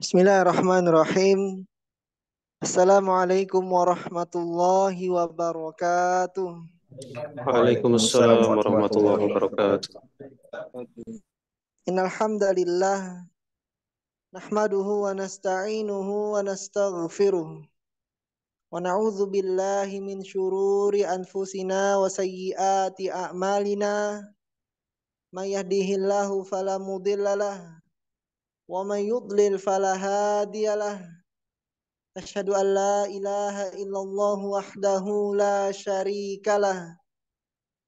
Bismillahirrahmanirrahim. Assalamualaikum warahmatullahi wabarakatuh. Waalaikumsalam Waalaikumsalam warahmatullahi warahmatullahi wabarakatuh. wabarakatuh. Innal hamdalillah nahmaduhu wa nasta'inuhu wa nastaghfiruh wa na'udzu billahi min syururi anfusina wa sayyiati a'malina may yahdihillahu fala mudhillalah wa may yudlil fala hadiyalah. Asyhadu an la ilaha illallah wahdahu la syarikalah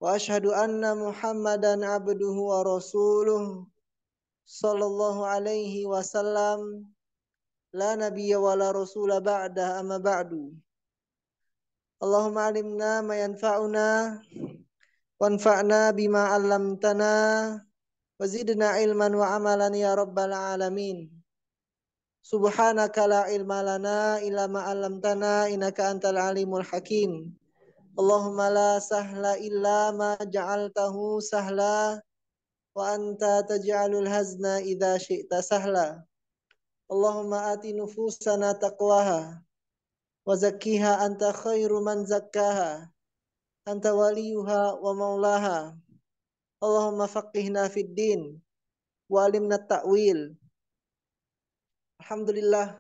wa asyhadu anna Muhammadan abduhu wa rasuluh sallallahu alaihi wasallam la nabiyya wa la rasula ba'da amma ba'du. Allahumma alimna ma yanfa'una wanfa'na bima 'allamtana wa zidna ilman wa amalan ya rabbal alamin. Subhanaka la ilma lana illa ma 'allamtana innaka antal alimul hakim. Allahumma la sahla illa ma ja'altahu sahla wa anta taj'alul hazna idza syi'ta sahla. Allahumma ati nufusana taqwaha wa zakkiha anta khairu man zakkaha anta waliyuha wa maulaha. Allahumma faqihna fid din wa alimna ta'wil. Alhamdulillah,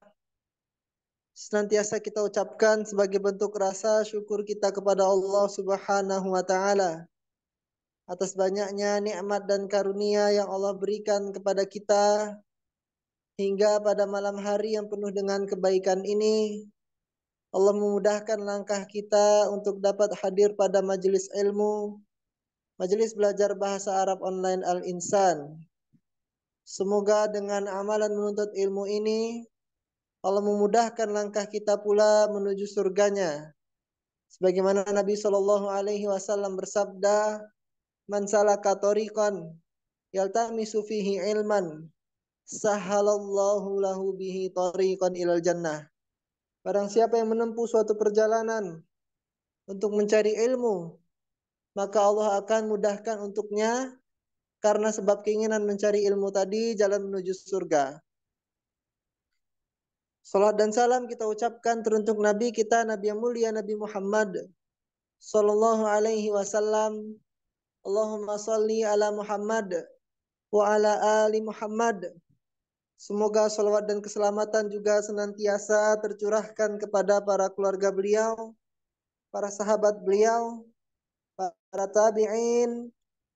senantiasa kita ucapkan sebagai bentuk rasa syukur kita kepada Allah Subhanahu wa taala atas banyaknya nikmat dan karunia yang Allah berikan kepada kita hingga pada malam hari yang penuh dengan kebaikan ini. Allah memudahkan langkah kita untuk dapat hadir pada majelis ilmu, majelis belajar bahasa Arab online Al-Insan. Semoga dengan amalan menuntut ilmu ini Allah memudahkan langkah kita pula menuju surganya. Sebagaimana Nabi Shallallahu Alaihi Wasallam bersabda, "Man salaka tariqan yaltamisu fihi ilman, sahalallahu lahu bihi tariqan ilal jannah." Barang siapa yang menempuh suatu perjalanan untuk mencari ilmu, maka Allah akan mudahkan untuknya karena sebab keinginan mencari ilmu tadi jalan menuju surga. Salat dan salam kita ucapkan teruntuk Nabi kita, Nabi yang mulia, Nabi Muhammad sallallahu alaihi wasallam. Allahumma salli ala Muhammad wa ala ali Muhammad. Semoga salawat dan keselamatan juga senantiasa tercurahkan kepada para keluarga beliau, para sahabat beliau, para tabi'in,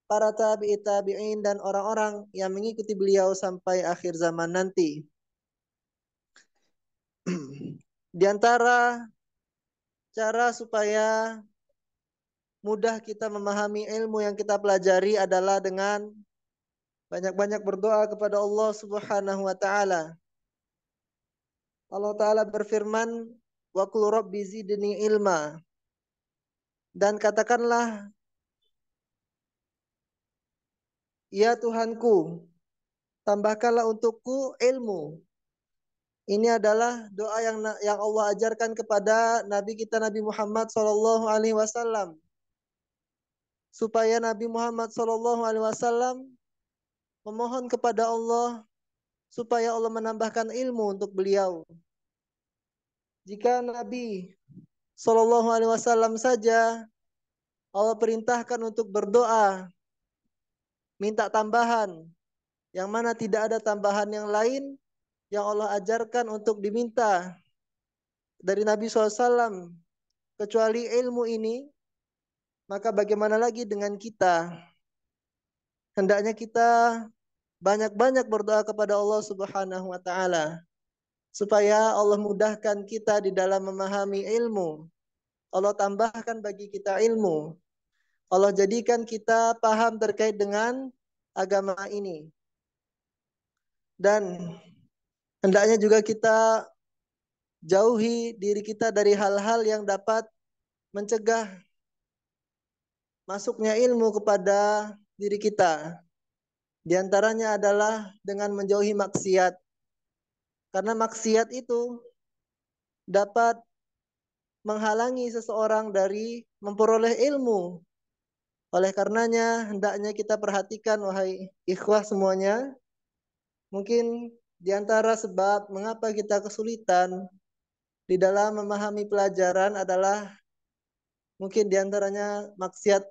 para tabi'i tabi'in, dan orang-orang yang mengikuti beliau sampai akhir zaman nanti. Di antara cara supaya mudah kita memahami ilmu yang kita pelajari adalah dengan banyak-banyak berdoa kepada Allah Subhanahu wa taala. Allah taala berfirman, "Wa qul rabbi zidni ilma." Dan katakanlah, "Ya Tuhanku, tambahkanlah untukku ilmu." Ini adalah doa yang Allah ajarkan kepada Nabi kita Nabi Muhammad sallallahu alaihi wasallam, supaya Nabi Muhammad sallallahu alaihi wasallam memohon kepada Allah supaya Allah menambahkan ilmu untuk beliau. Jika Nabi sallallahu alaihi wasallam saja Allah perintahkan untuk berdoa, minta tambahan, yang mana tidak ada tambahan yang lain yang Allah ajarkan untuk diminta dari Nabi SAW kecuali ilmu ini, maka bagaimana lagi dengan kita? Hendaknya kita banyak-banyak berdoa kepada Allah Subhanahu wa taala supaya Allah mudahkan kita di dalam memahami ilmu. Allah tambahkan bagi kita ilmu. Allah jadikan kita paham terkait dengan agama ini. Dan hendaknya juga kita jauhi diri kita dari hal-hal yang dapat mencegah masuknya ilmu kepada diri kita. Di antaranya adalah dengan menjauhi maksiat. Karena maksiat itu dapat menghalangi seseorang dari memperoleh ilmu. Oleh karenanya hendaknya kita perhatikan, wahai ikhwah semuanya. Mungkin di antara sebab mengapa kita kesulitan di dalam memahami pelajaran adalah mungkin di antaranya maksiat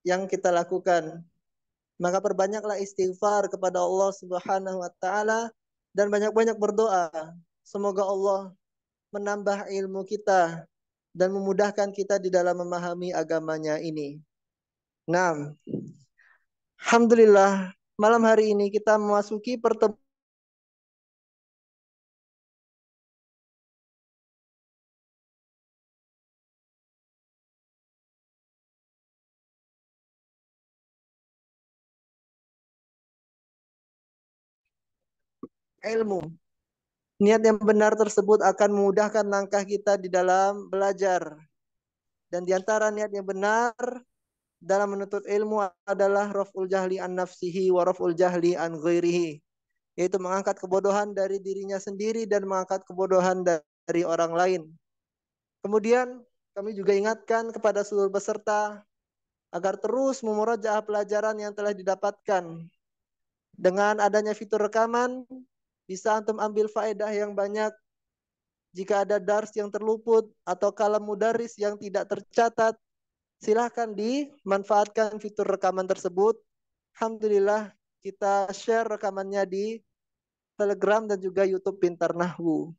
yang kita lakukan. Maka perbanyaklah istighfar kepada Allah Subhanahu wa taala dan banyak-banyak berdoa. Semoga Allah menambah ilmu kita dan memudahkan kita di dalam memahami agamanya ini. Nah, alhamdulillah malam hari ini kita memasuki pertemuan ilmu. Niat yang benar tersebut akan memudahkan langkah kita di dalam belajar. Dan di antara niat yang benar dalam menuntut ilmu adalah raf'ul jahli an nafsihi wa raf'ul jahli an ghairihi, yaitu mengangkat kebodohan dari dirinya sendiri dan mengangkat kebodohan dari orang lain. Kemudian kami juga ingatkan kepada seluruh peserta agar terus memurojaah pelajaran yang telah didapatkan. Dengan adanya fitur rekaman, bisa antum ambil faedah yang banyak. Jika ada dars yang terluput atau kalam mudaris yang tidak tercatat, silahkan dimanfaatkan fitur rekaman tersebut. Alhamdulillah kita share rekamannya di Telegram dan juga YouTube Pintar Nahwu.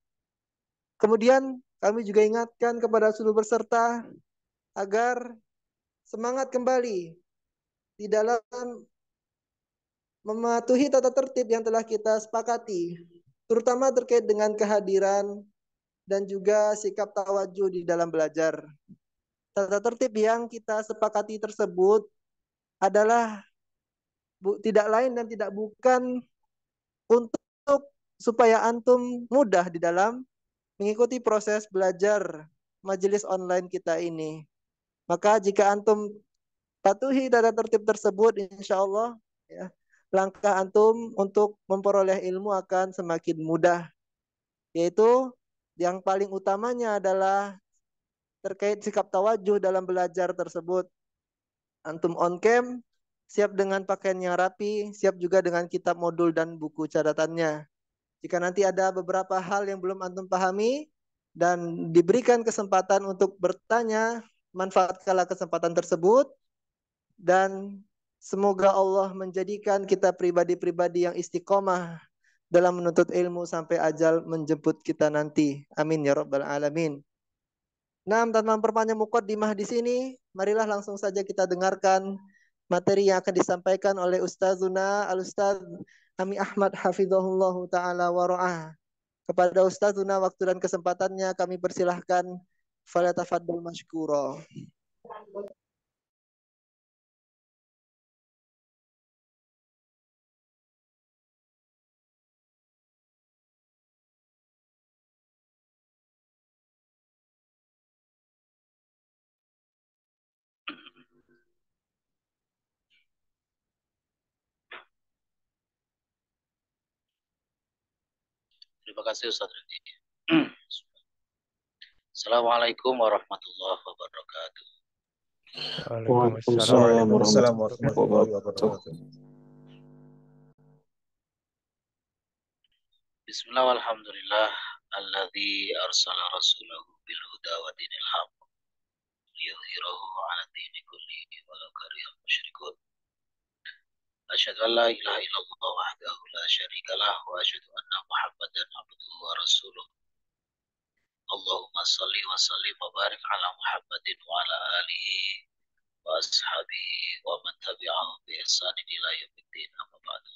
Kemudian kami juga ingatkan kepada seluruh peserta agar semangat kembali di dalam mematuhi tata tertib yang telah kita sepakati, terutama terkait dengan kehadiran dan juga sikap tawajuh di dalam belajar. Tata tertib yang kita sepakati tersebut adalah tidak lain dan tidak bukan untuk supaya antum mudah di dalam mengikuti proses belajar majelis online kita ini. Maka jika antum patuhi tata tertib tersebut, insya Allah ya, langkah antum untuk memperoleh ilmu akan semakin mudah. Yaitu yang paling utamanya adalah terkait sikap tawajuh dalam belajar tersebut. Antum on cam, siap dengan pakaian yang rapi, siap juga dengan kitab modul dan buku catatannya. Jika nanti ada beberapa hal yang belum antum pahami dan diberikan kesempatan untuk bertanya, manfaatkanlah kesempatan tersebut dan semoga Allah menjadikan kita pribadi-pribadi yang istiqomah dalam menuntut ilmu sampai ajal menjemput kita nanti. Amin ya rabbal alamin. Nah, tanpa memperpanjang muqaddimah di sini, marilah langsung saja kita dengarkan materi yang akan disampaikan oleh Ustazuna Al-Ustaz Ami Ahmad hafizahullahu taala wa ra'ah. Kepada Ustazuna waktu dan kesempatannya kami persilahkan, falyatafaddal mashkura. Terima kasih Ustaz Rudi. Assalamualaikum warahmatullahi wabarakatuh. Waalaikumsalam warahmatullahi wabarakatuh. Bismillah walhamdulillah alladzi arsala rasulahu bil huda wa dinil haq liyudhhirahu 'ala dini kullihi walau karihal musyrikun. Asyhadu an la ilaha illallah wahdahu la syarika lah wa asyhadu anna Muhammadan abduhu wa rasuluh. Allahumma salli wa sallim wa barik ala Muhammadin wa ala alihi wa ashabihi wa man tabi'ahum bi ihsanin ila yaumiddin, amma ba'du.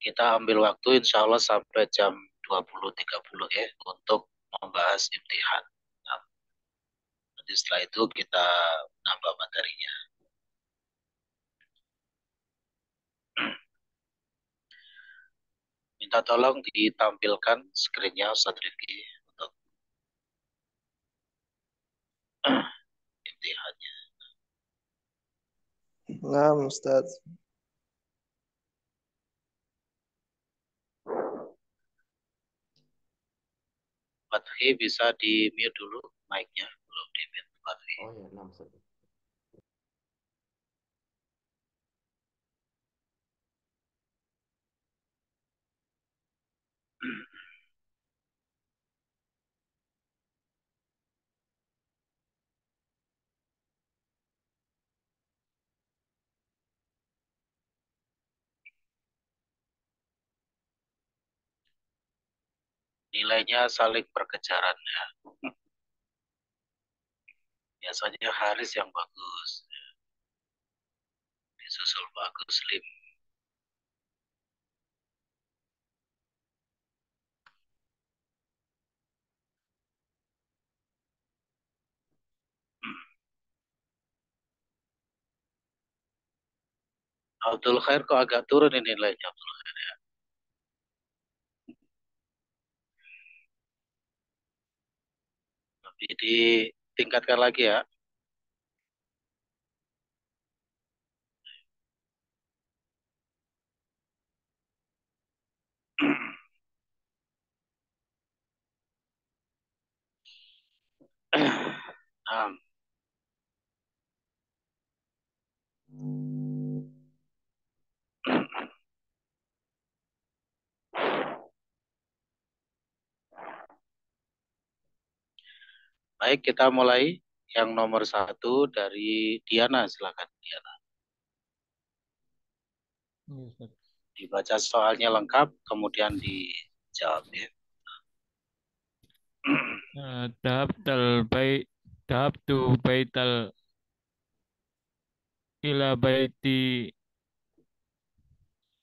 Kita ambil waktu insya Allah sampai jam 20.30 ya untuk membahas imtihan. Nah, nanti setelah itu kita nambah materinya. Minta tolong ditampilkan screen-nya Ustaz Rifki untuk imtihannya. Nah, Ustaz. Fathi bisa di mute dulu mic-nya, belum di mute Fathi. Oh ya, 6 Ustaz. Nilainya saling berkejaran ya. Biasanya Haris yang bagus, disusul Bagus Lim. Abdul Khair kok agak turun ini nilainya Abdul Khair ya. Tapi ditingkatkan lagi ya. Nah, baik, kita mulai yang nomor 1 dari Diana, silakan Diana. Dibaca soalnya lengkap, kemudian dijawab ya. Dahabtu baital ila baiti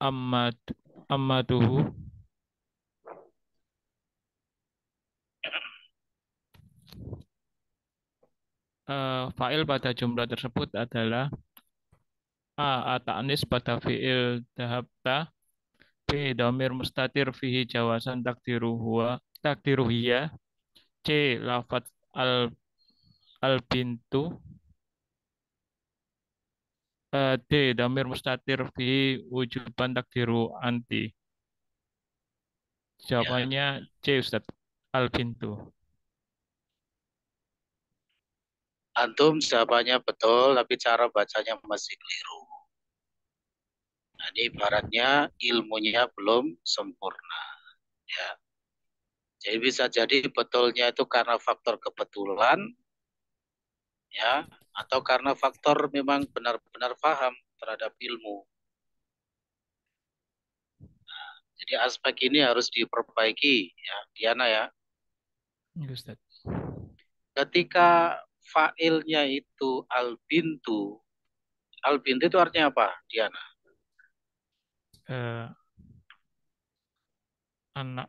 ammat ammatuhu. Fa'il pada jumlah tersebut adalah A. Ta'nis pada fi'il dahabta. B. Dhamir mustatir fihi jawasan takdiru hiya. C. Lafat al bintu. D. Dhamir mustatir fihi wujuban takdiru anti. Jawabannya C, Ustaz. Al bintu. Antum jawabannya betul, tapi cara bacanya masih keliru. Nah, ini ibaratnya ilmunya belum sempurna. Ya. Jadi bisa jadi betulnya itu karena faktor kebetulan, ya, atau karena faktor memang benar-benar paham terhadap ilmu. Nah, jadi aspek ini harus diperbaiki, ya, Diana ya. Ustaz. Ketika fa'ilnya itu al-bintu itu artinya apa, Diana? Anak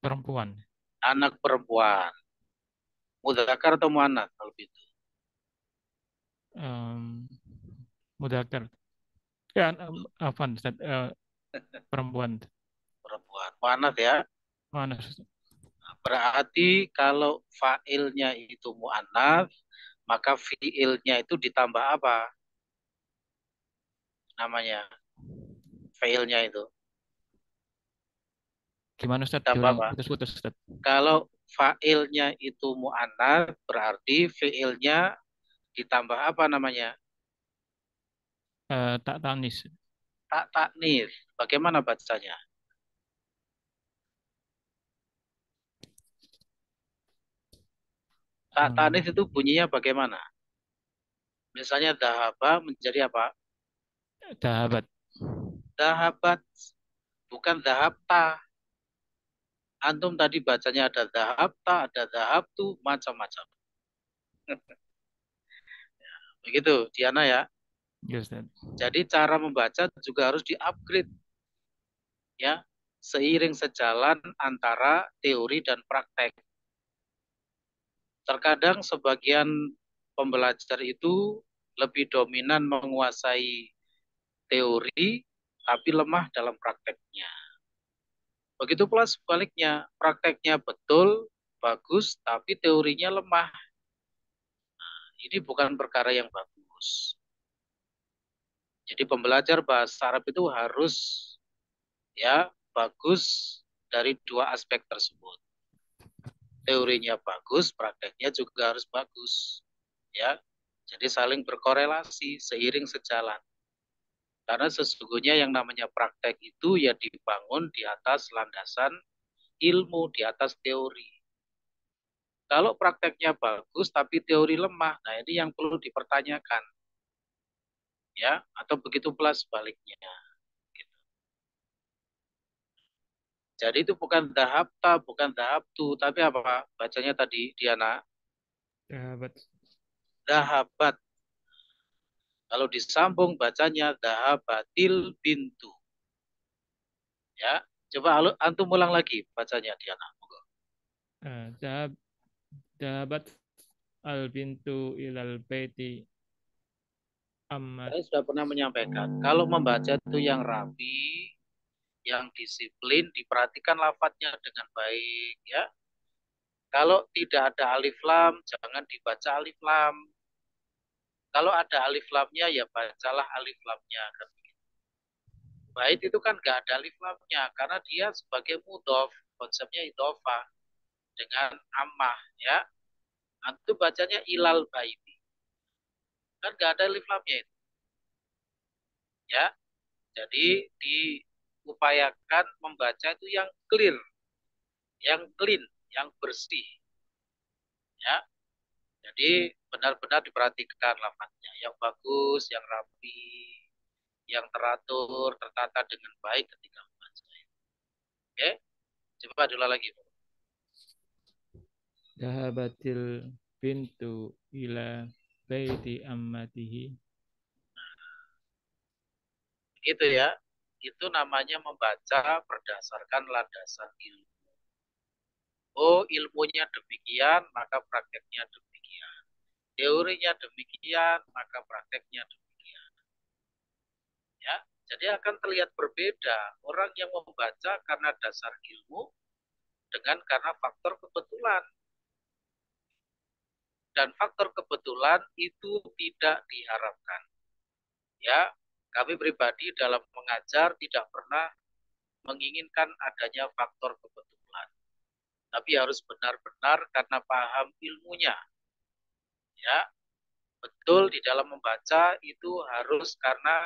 perempuan. Anak perempuan. Mudzakkar atau muannats al-bintu? Mudzakkar. Ya, apa Ustaz? Perempuan. Perempuan. Muannats ya. Mana Ustaz? Berarti kalau fa'ilnya itu muannats, maka fi'ilnya itu ditambah apa? Namanya fi'ilnya itu. Gimana Ustaz? Ditambah apa? Putus-putus Ustaz. Kalau fa'ilnya itu muannats, berarti fi'ilnya ditambah apa namanya? Tak tanis. Tak taknis. Bagaimana bacanya? Tak tanis itu bunyinya bagaimana? Misalnya dahaba menjadi apa? Dahabat. Dahabat. Bukan dahabta. Antum tadi bacanya ada dahabta, ada dahabtu, macam-macam. Begitu, Diana ya. Ya, Ustaz. Jadi cara membaca juga harus di-upgrade. Ya, seiring sejalan antara teori dan praktek. Terkadang sebagian pembelajar itu lebih dominan menguasai teori, tapi lemah dalam prakteknya. Begitu pula sebaliknya, prakteknya betul, bagus, tapi teorinya lemah. Nah, ini bukan perkara yang bagus. Jadi pembelajar bahasa Arab itu harus ya bagus dari dua aspek tersebut. teorinya bagus, prakteknya juga harus bagus. Ya, jadi saling berkorelasi, seiring sejalan. Karena sesungguhnya yang namanya praktek itu ya dibangun di atas landasan ilmu, di atas teori. Kalau prakteknya bagus tapi teori lemah, nah ini yang perlu dipertanyakan. Ya, atau begitu pula sebaliknya. Gitu. Jadi itu bukan dahapta, bukan dahaptu, tapi apa? Bacanya tadi, Diana, Dahabat. dahabat. Kalau disambung bacanya dahabatil bintu. Ya, coba antum ulang lagi bacanya, Diana. Dahab dahabat al bintu ilal baiti ammat. Saya sudah pernah menyampaikan, kalau membaca itu yang rapi, yang disiplin, diperhatikan lafadznya dengan baik, ya. Kalau tidak ada alif lam, jangan dibaca alif lam. Kalau ada alif lamnya, ya bacalah alif lamnya. Kan. Bait itu kan nggak ada alif lamnya, karena dia sebagai mudhof, konsepnya idhofah dengan ammah, ya. Itu bacanya ilal baiti. Kan nggak ada alif lamnya itu, ya. Jadi diupayakan membaca itu yang clear, yang clean, yang bersih, ya. Jadi benar-benar diperhatikan lafadznya, yang bagus, yang rapi, yang teratur, tertata dengan baik ketika membaca. Oke, coba dulu lagi. Dahabatil bintu ila baiti ammatihi. Itu ya, itu namanya membaca berdasarkan landasan ilmu. Oh, ilmunya demikian, maka prakteknya demikian. Teorinya demikian, maka prakteknya demikian. Ya, jadi akan terlihat berbeda orang yang membaca karena dasar ilmu dengan karena faktor kebetulan. Dan faktor kebetulan itu tidak diharapkan. Ya, kami pribadi dalam mengajar tidak pernah menginginkan adanya faktor kebetulan. Tapi harus benar-benar karena paham ilmunya. Ya, betul di dalam membaca itu harus karena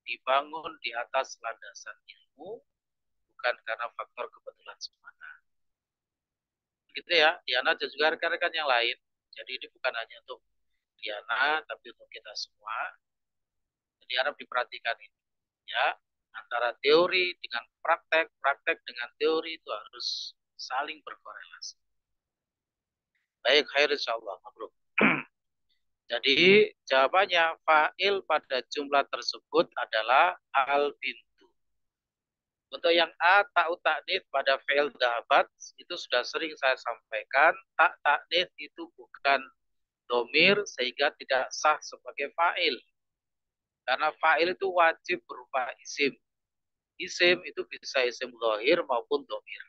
dibangun di atas landasan ilmu, bukan karena faktor kebetulan semata. Begitu ya, Diana dan juga rekan-rekan yang lain. Jadi ini bukan hanya untuk Diana, tapi untuk kita semua. Jadi harap diperhatikan ini. Ya, antara teori dengan praktek, praktek dengan teori itu harus saling berkorelasi. Baik, khair insyaallah. Mabruk. Jadi jawabannya fa'il pada jumlah tersebut adalah al bintu. Untuk yang A, ta'u ta'nits pada fi'il dahabat, itu sudah sering saya sampaikan, tak ta'nits itu bukan domir sehingga tidak sah sebagai fa'il. Karena fa'il itu wajib berupa isim. Isim itu bisa isim zahir maupun domir.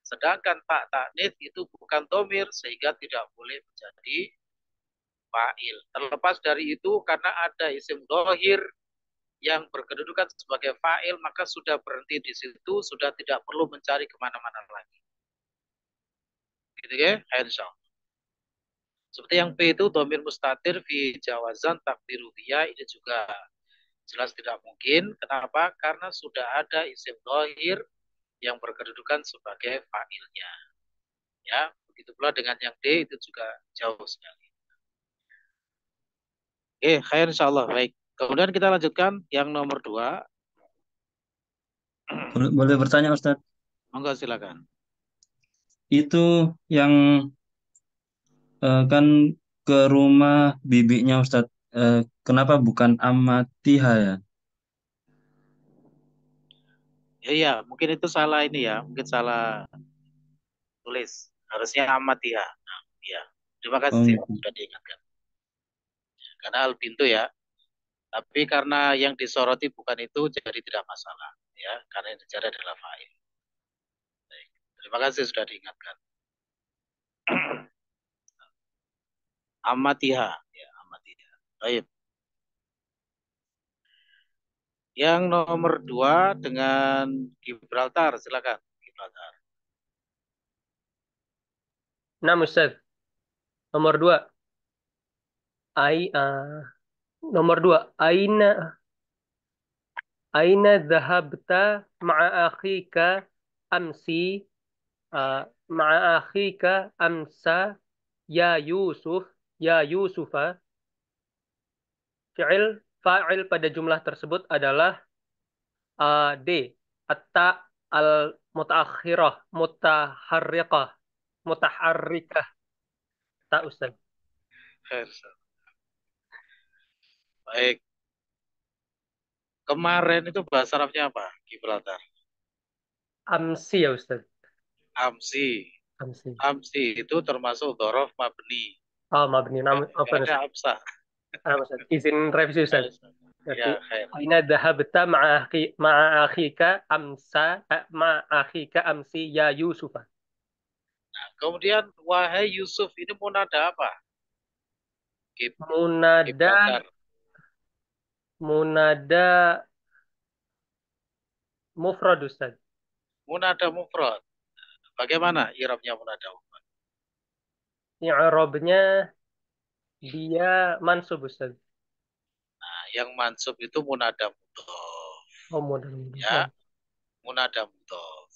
Sedangkan tak ta'nits itu bukan domir sehingga tidak boleh menjadi fa'il. Terlepas dari itu, karena ada isim zahir yang berkedudukan sebagai fa'il, maka sudah berhenti di situ, sudah tidak perlu mencari kemana-mana lagi. Gitu ya, insyaallah. Seperti yang B itu domir mustatir fi jawazan takdiru dia, ini juga jelas tidak mungkin. Kenapa? Karena sudah ada isim zahir yang berkedudukan sebagai fa'ilnya. Ya, begitu pula dengan yang D itu juga jauh sekali. Oke, khair insyaallah. Baik. Kemudian kita lanjutkan yang nomor 2. Boleh bertanya Ustadz? Monggo silakan. Itu yang kan ke rumah bibinya Ustadz. Kenapa bukan amatiha ya? Iya, mungkin itu salah ini ya, mungkin salah tulis. Harusnya amat ya. Nah, ya. Terima Oh, kasih gitu. sudah diingatkan. Karena al pintu ya. Tapi karena yang disoroti bukan itu, jadi tidak masalah. Ya, karena yang dicari adalah fa'il. Baik. Terima kasih sudah diingatkan. Amatiha. Ya, amatiha. Baik. Yang nomor 2 dengan Gibraltar, silakan. Gibraltar. Nah, Ustaz. Nomor 2. Nomor 2. Aina dhahabta ma'a akhika amsi ma'a akhika amsa ya Yusuf ya Yusufa. Fa'il pada jumlah tersebut adalah D. Atta al mutaakhirah mutaharriqah mutaharrikah. Tak, Ustaz. Khair. Baik. Kemarin itu bahasa Arabnya apa? Gibraltar. Amsi ya, Ustaz. Amsi. Amsi. Amsi itu termasuk dhorof mabni. Oh, mabni. Namun apa, Ada Ustaz? amsa. Ustaz. Izin revisi, Ustaz. Berarti Ya, khair. aina dhahabta ma'a akhika amsi ya Yusufa. Nah, kemudian wahai Yusuf ini munada apa? Munada mufrad, Ustaz. Munada mufrad. Bagaimana i'rabnya munada mufrad? I'rabnya dia mansub, Ustaz. Nah, yang mansub itu munada mudhof. Oh, munada. Ya, munada mudhof.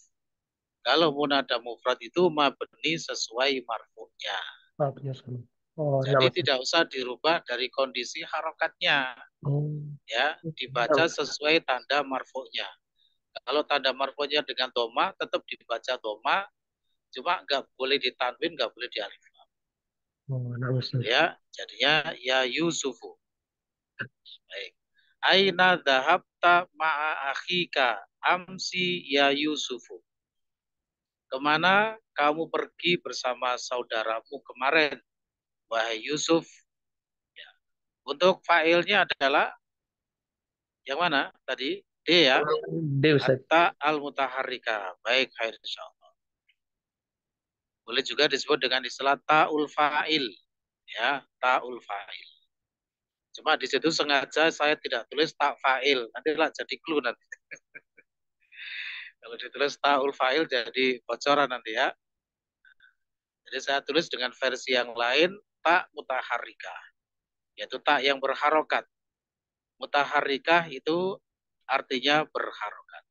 Kalau munada mufrad itu mabni sesuai marfu'nya. Jadi tidak usah dirubah dari kondisi harokatnya. Ya, dibaca sesuai tanda marfu'nya. Kalau tanda marfu'nya dengan doma, tetap dibaca doma, cuma nggak boleh ditanwin, nggak boleh dialif. Ya, jadinya ya Yusufu. Baik. Aina dhahabta ma'a akhika amsi ya Yusufu. Kemana kamu pergi bersama saudaramu kemarin, wahai Yusuf? Ya. Untuk fa'ilnya adalah yang mana tadi? D ya? D, Ustaz. Atta al-mutaharrika. Baik, khair insyaallah. Boleh juga disebut dengan istilah ta'ul fa'il. Ya, ta'ul fa'il. Cuma di situ sengaja saya tidak tulis tak fa'il. Nantilah jadi clue nanti. Kalau ditulis ta'ul fa'il jadi bocoran nanti ya. Jadi saya tulis dengan versi yang lain tak mutaharrikah. Yaitu tak yang berharokat. Mutaharrikah itu artinya berharokat.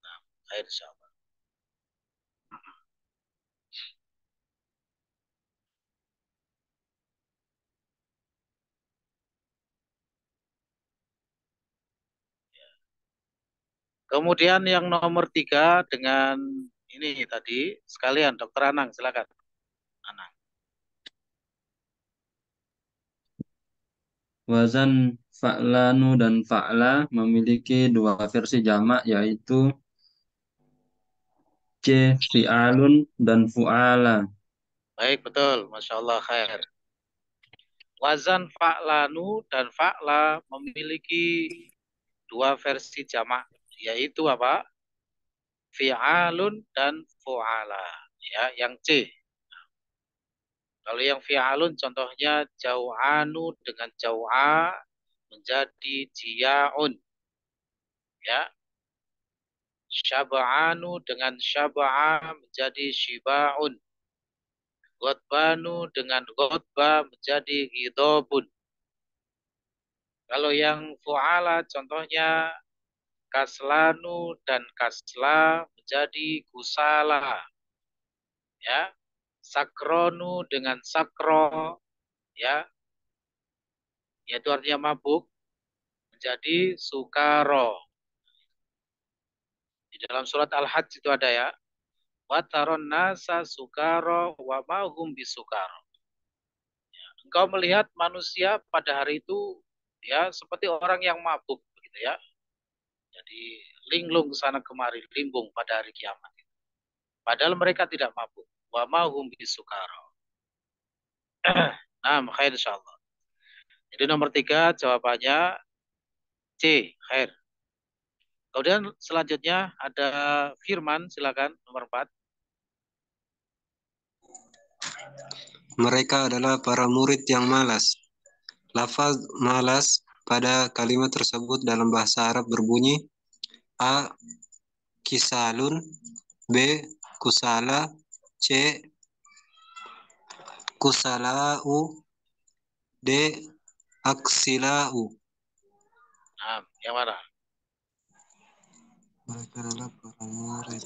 Nah, khair insyaallah. Kemudian yang nomor 3 dengan ini tadi sekalian, Dokter Anang, silakan. Anang. Wazan fa'lanu dan fa'la memiliki dua versi jamak, yaitu C fi'alun dan fu'ala. Baik, betul. Masya Allah, khair. Wazan fa'lanu dan fa'la memiliki dua versi jamak, yaitu apa? Fi'alun dan fu'ala. Ya, yang C. Kalau yang fi'alun contohnya jau'anu dengan jau'a menjadi jiya'un. Ya. Syaba'anu dengan syaba'a menjadi shiba'un. Ghotbanu dengan ghotba menjadi ghidobun. Kalau yang fu'ala contohnya kaslanu dan kasla menjadi kusala. Ya. Sakronu dengan sakro, ya, yaitu artinya mabuk, menjadi sukaro. Di dalam surat Al-Hajj itu ada ya, wataron nasa sukaro wa mahum bisukaro. Ya, engkau melihat manusia pada hari itu ya seperti orang yang mabuk begitu ya. Jadi linglung sana kemari, limbung pada hari kiamat. Padahal mereka tidak mabuk. Wa mahum bisukaro. Nah, khair insyaallah. Jadi nomor 3 jawabannya C, khair. Kemudian selanjutnya ada Firman, silakan nomor 4. Mereka adalah para murid yang malas. Lafaz malas pada kalimat tersebut dalam bahasa Arab berbunyi A. Kisalun, B. Kusala, C. kusalau, D. Aksilau. Nah, yang mana? Mereka adalah para murid.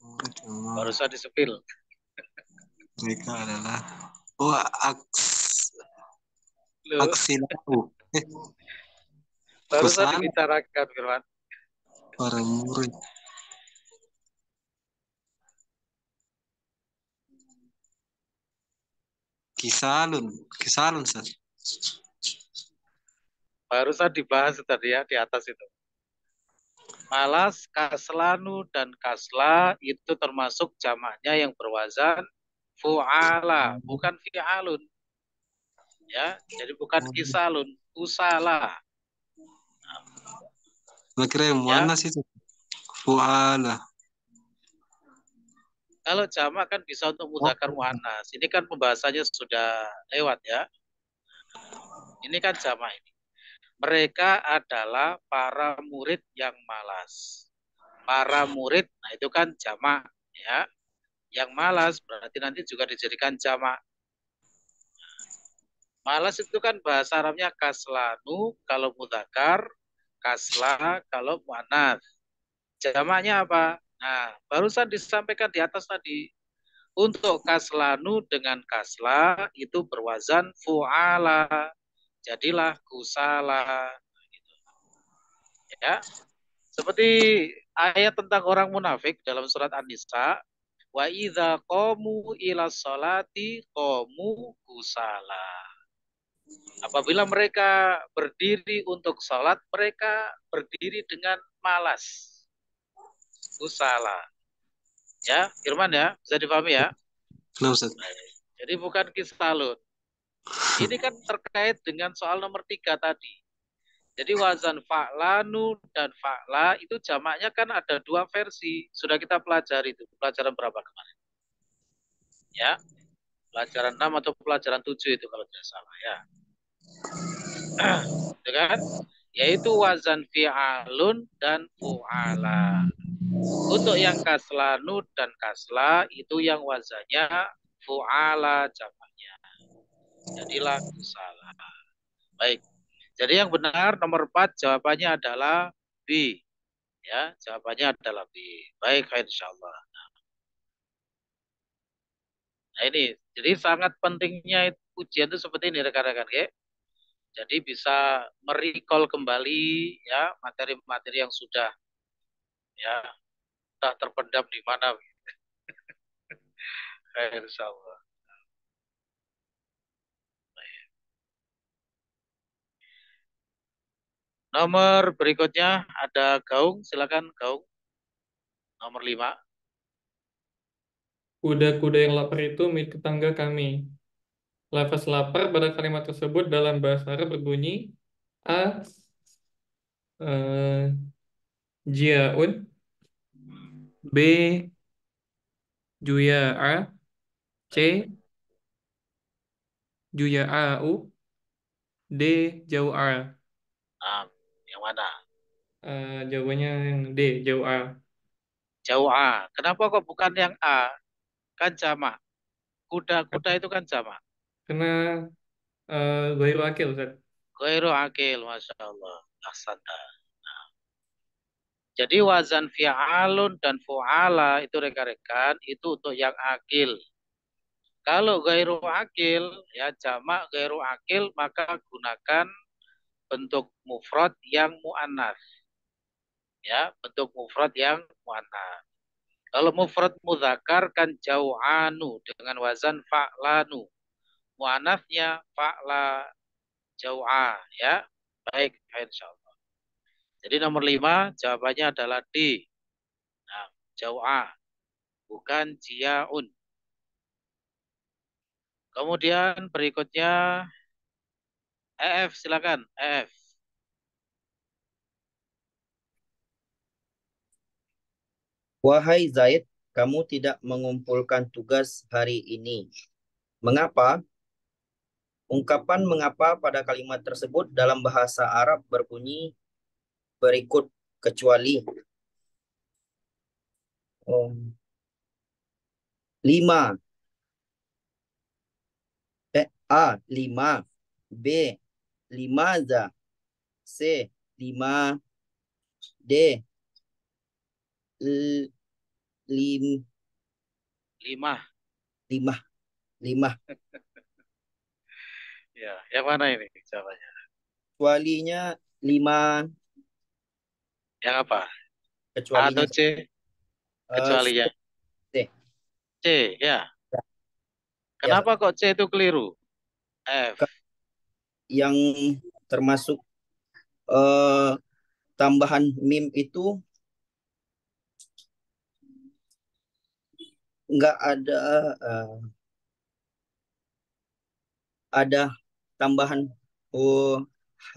Murid yang malas. Barusan disepil. Mereka adalah Loh, aksilau. barusan Kusala, dibicarakan, Firman. para murid. Kisalun, Ustaz. Barusan dibahas tadi ya di atas itu. Malas, kaslanu, dan kasla itu termasuk jamaknya yang berwazan fu'ala, bukan fi'alun. Ya, jadi bukan kisalun, usala. Kira yang Ya, mana sih itu? Fu'ala. kalau jamak kan bisa untuk mudzakkar muannas. Ini kan pembahasannya sudah lewat ya. Ini kan jamak ini. Mereka adalah para murid yang malas. Para murid, nah itu kan jamak ya. Yang malas berarti nanti juga dijadikan jamak. Malas itu kan bahasa Arabnya kaslanu kalau mudzakkar, kasla kalau muannats. Jamaknya apa? Nah, barusan disampaikan di atas tadi. Untuk kaslanu dengan kasla itu berwazan fu'ala. Jadilah kusala. Gitu. Ya. Seperti ayat tentang orang munafik dalam surat An-Nisa. Wa idza qamu ila sholati qamu kusala. Apabila mereka berdiri untuk sholat, mereka berdiri dengan malas. Kusala. Ya, Firman ya, bisa dipahami ya? Kenapa, Ustaz? Jadi bukan kisalun. Ini kan terkait dengan soal nomor 3 tadi. Jadi wazan fa'lanu dan fa'la itu jamaknya kan ada 2 versi. Sudah kita pelajari itu. Pelajaran berapa kemarin? Ya, pelajaran 6 atau pelajaran 7 itu kalau tidak salah ya. Itu kan? Yaitu wazan fi'alun dan fu'ala. Untuk yang kaslanu dan kasla itu yang wazannya fu'ala jamaknya. Jadilah kusala. Baik. Jadi yang benar nomor 4 jawabannya adalah B. Ya, jawabannya adalah B. Baik, insyaallah. Nah ini, jadi sangat pentingnya ujian itu seperti ini rekan-rekan ya. Jadi bisa merecall kembali ya materi-materi yang sudah ya terpendam di mana. Insyaallah. Nomor berikutnya ada Gaung, silakan Gaung. Nomor 5. Kuda-kuda yang lapar itu milik tetangga kami. Lafaz lapar pada kalimat tersebut dalam bahasa Arab berbunyi A. Jiaun, B. Juya'a, C. Juya'au, D. Jau'a. Nah, yang mana? Jawabannya yang D. Jau'a. Jauh A. Kenapa kok bukan yang A? Kan jamak. Kuda-kuda itu kan jamak. Karena ghairu akil, Ustaz. Ghairu akil, Masya Allah. Ahsanta. Nah, jadi wazan fi'alun dan fu'ala itu rekan-rekan itu untuk yang akil. Kalau ghairu akil, ya jamak ghairu akil, maka gunakan bentuk mufrad yang mu'annas. Ya, bentuk mufrad yang mu'annas. Kalau mufrad mudzakkar kan jau'anu dengan wazan fa'lanu. Mu'annasnya fa'la jau'a ya. Baik, insyaallah. Jadi nomor 5 jawabannya adalah D. Nah, jau'a bukan jiaun. Kemudian berikutnya EF silakan, EF. Wahai Zaid, kamu tidak mengumpulkan tugas hari ini. Mengapa? Ungkapan mengapa pada kalimat tersebut dalam bahasa Arab berbunyi berikut kecuali. 5. A. 5. B. 5 C. 5. D. 5. 5. 5. 5. Ya, yang mana ini jawabannya? Kecualinya 5. Yang apa? A Kecualinya atau C? Kecualinya C. C, ya. Kenapa kok C itu keliru? F. Yang termasuk tambahan mim itu nggak ada tambahan H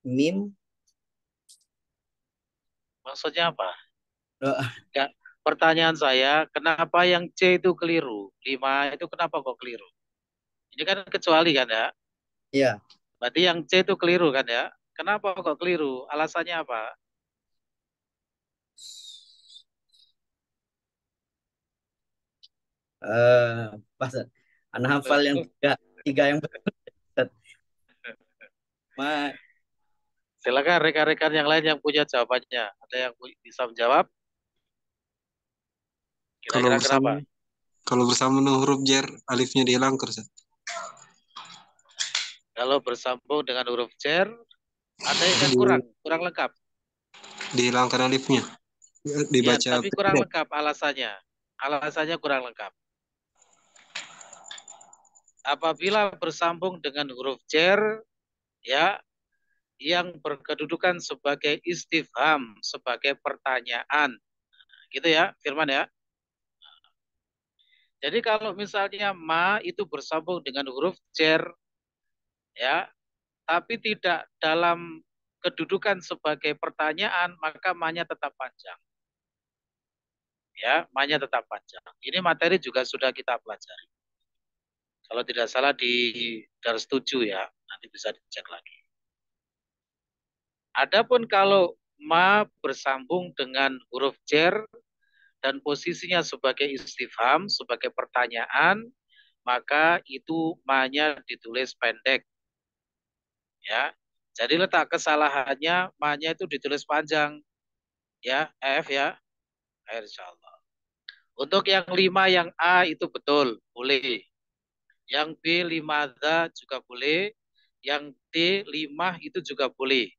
mim. Maksudnya apa? eh, Ya, pertanyaan saya, kenapa yang C itu keliru? 5 itu kenapa kok keliru? Ini kan kecuali kan ya? ya Berarti yang C itu keliru kan ya? Kenapa kok keliru? Alasannya apa? pas anak hafal yang tiga yang betul. Ma, Silakan rekan-rekan yang lain yang punya jawabannya. Ada yang bisa menjawab? Kalau Kira-kira kenapa? bersama dengan huruf jar, alifnya dihilangkan, Ustaz. Kalau bersambung dengan huruf jar, ada yang kurang lengkap. Dihilangkan alifnya. Ya, Dibaca tapi kurang lengkap alasannya. Alasannya kurang lengkap. Apabila bersambung dengan huruf jar, ya, yang berkedudukan sebagai istifham, sebagai pertanyaan. Gitu ya, Firman ya. Jadi kalau misalnya ma itu bersambung dengan huruf jar, ya, tapi tidak dalam kedudukan sebagai pertanyaan, maka ma-nya tetap panjang. Ya, ma-nya tetap panjang. Ini materi juga sudah kita pelajari. Kalau tidak salah di Dars 7 ya, nanti bisa dicek lagi. Adapun kalau ma bersambung dengan huruf jar dan posisinya sebagai istifham, sebagai pertanyaan, maka itu ma-nya ditulis pendek. Ya. Jadi letak kesalahannya ma-nya itu ditulis panjang. Ya, F ya. Insyaallah. Untuk yang 5 yang A itu betul, boleh. Yang B 5 juga boleh. Yang D 5 itu juga boleh.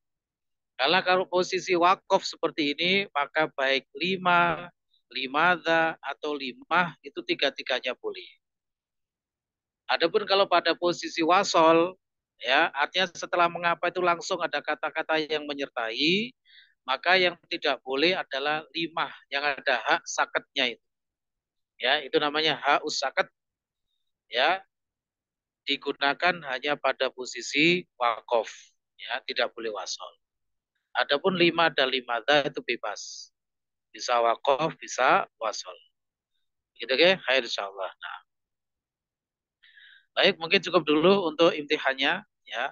Karena kalau posisi wakaf seperti ini, maka baik 5, 5 atau 5 itu tiga-tiganya boleh. Adapun kalau pada posisi wasol, ya artinya setelah mengapa itu langsung ada kata-kata yang menyertai, maka yang tidak boleh adalah 5 yang ada hak saketnya itu. Ya, itu namanya hak usaket. Ya, digunakan hanya pada posisi wakaf. Ya, tidak boleh wasol. Adapun 5 dan 5 itu bebas. Bisa wakaf, bisa wasol. Gitu ya, khair insyaallah. Nah, baik, mungkin cukup dulu untuk imtihannya ya.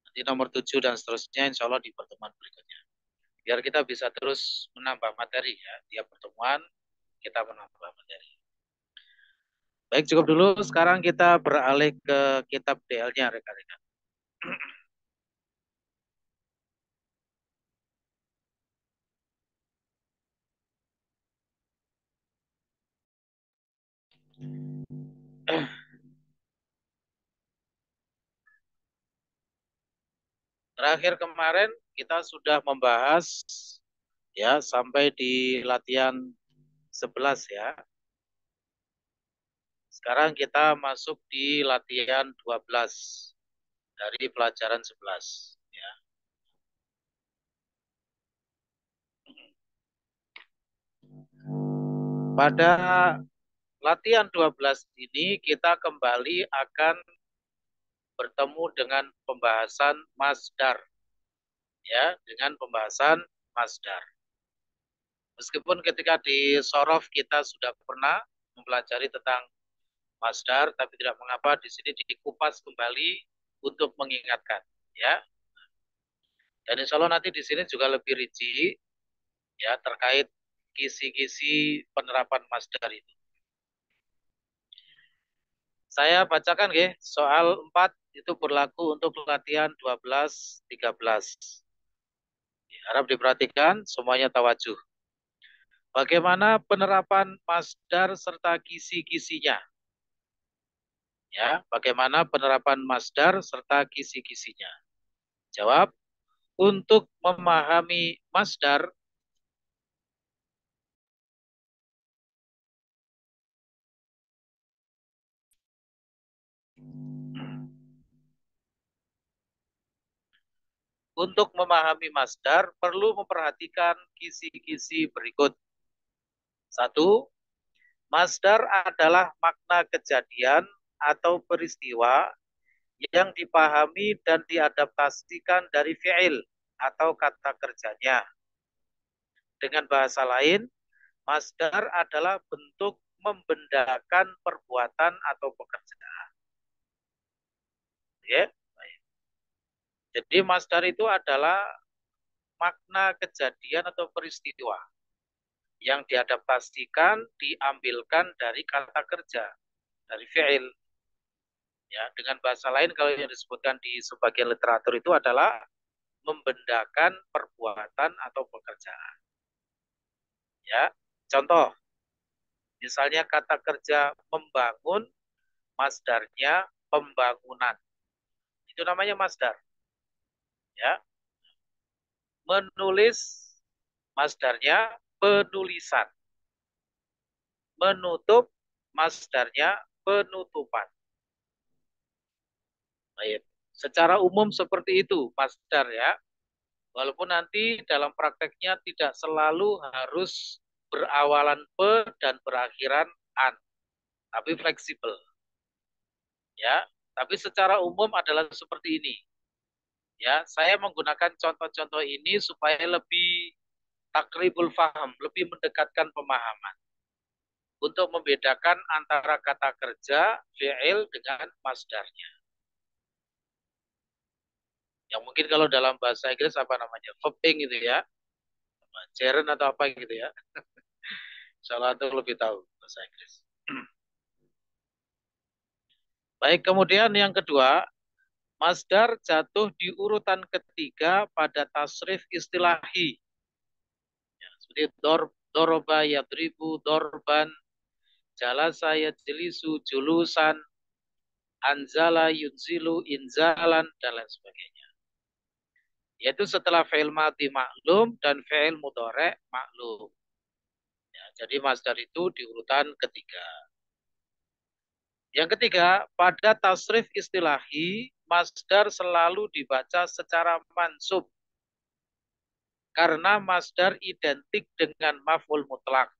Nanti nomor 7 dan seterusnya insya Allah di pertemuan berikutnya. Biar kita bisa terus menambah materi ya. Tiap pertemuan kita menambah materi. Baik, cukup dulu. Sekarang kita beralih ke kitab DL-nya rekan-rekan. Terakhir kemarin kita sudah membahas ya sampai di latihan 11 ya. Sekarang kita masuk di latihan 12 dari pelajaran 11 ya. Pada latihan 12 ini kita kembali akan bertemu dengan pembahasan masdar ya, dengan pembahasan masdar. Meskipun ketika di sorof kita sudah pernah mempelajari tentang masdar, tapi tidak mengapa di sini dikupas kembali untuk mengingatkan ya. Dan insya Allah nanti di sini juga lebih rinci ya terkait kisi-kisi penerapan masdar itu. Saya bacakan nggih, soal 4 itu berlaku untuk latihan 12, 13. Harap diperhatikan, semuanya tawajuh. Bagaimana penerapan masdar serta kisi-kisinya? Ya, bagaimana penerapan masdar serta kisi-kisinya? Jawab, untuk memahami masdar perlu memperhatikan kisi-kisi berikut. 1. Masdar adalah makna kejadian atau peristiwa yang dipahami dan diadaptasikan dari fi'il atau kata kerjanya. Dengan bahasa lain, masdar adalah bentuk membendakan perbuatan atau pekerjaan. Ya. Jadi masdar itu adalah makna kejadian atau peristiwa yang diadaptasikan, diambilkan dari kata kerja, dari fi'il. Ya, dengan bahasa lain kalau yang disebutkan di sebagian literatur itu adalah membendakan perbuatan atau pekerjaan. Ya, contoh, misalnya kata kerja membangun, masdarnya pembangunan. Itu namanya masdar. Ya. Menulis, masdarnya penulisan. Menutup, masdarnya penutupan. Baik. Secara umum seperti itu masdar ya. Walaupun nanti dalam prakteknya tidak selalu harus berawalan pe dan berakhiran an, tapi fleksibel. Ya, tapi secara umum adalah seperti ini. Ya, saya menggunakan contoh-contoh ini supaya lebih takribul faham, lebih mendekatkan pemahaman. Untuk membedakan antara kata kerja, fi'il dengan masdarnya. Yang mungkin kalau dalam bahasa Inggris apa namanya? Verbing gitu ya. Gerund atau apa gitu ya. Salah itu lebih tahu bahasa Inggris. Baik, kemudian yang kedua, masdar jatuh di urutan ketiga pada tasrif istilahi. Ya, seperti doroba yadribu dorban, jalasa yajlisu julusan, anzala yunzilu inzalan, dan lain sebagainya. Yaitu setelah fi'il madhi maklum dan fi'il mudhari' maklum. Ya, jadi masdar itu di urutan ketiga. Yang ketiga, pada tasrif istilahi, masdar selalu dibaca secara mansub. Karena masdar identik dengan maf'ul mutlak.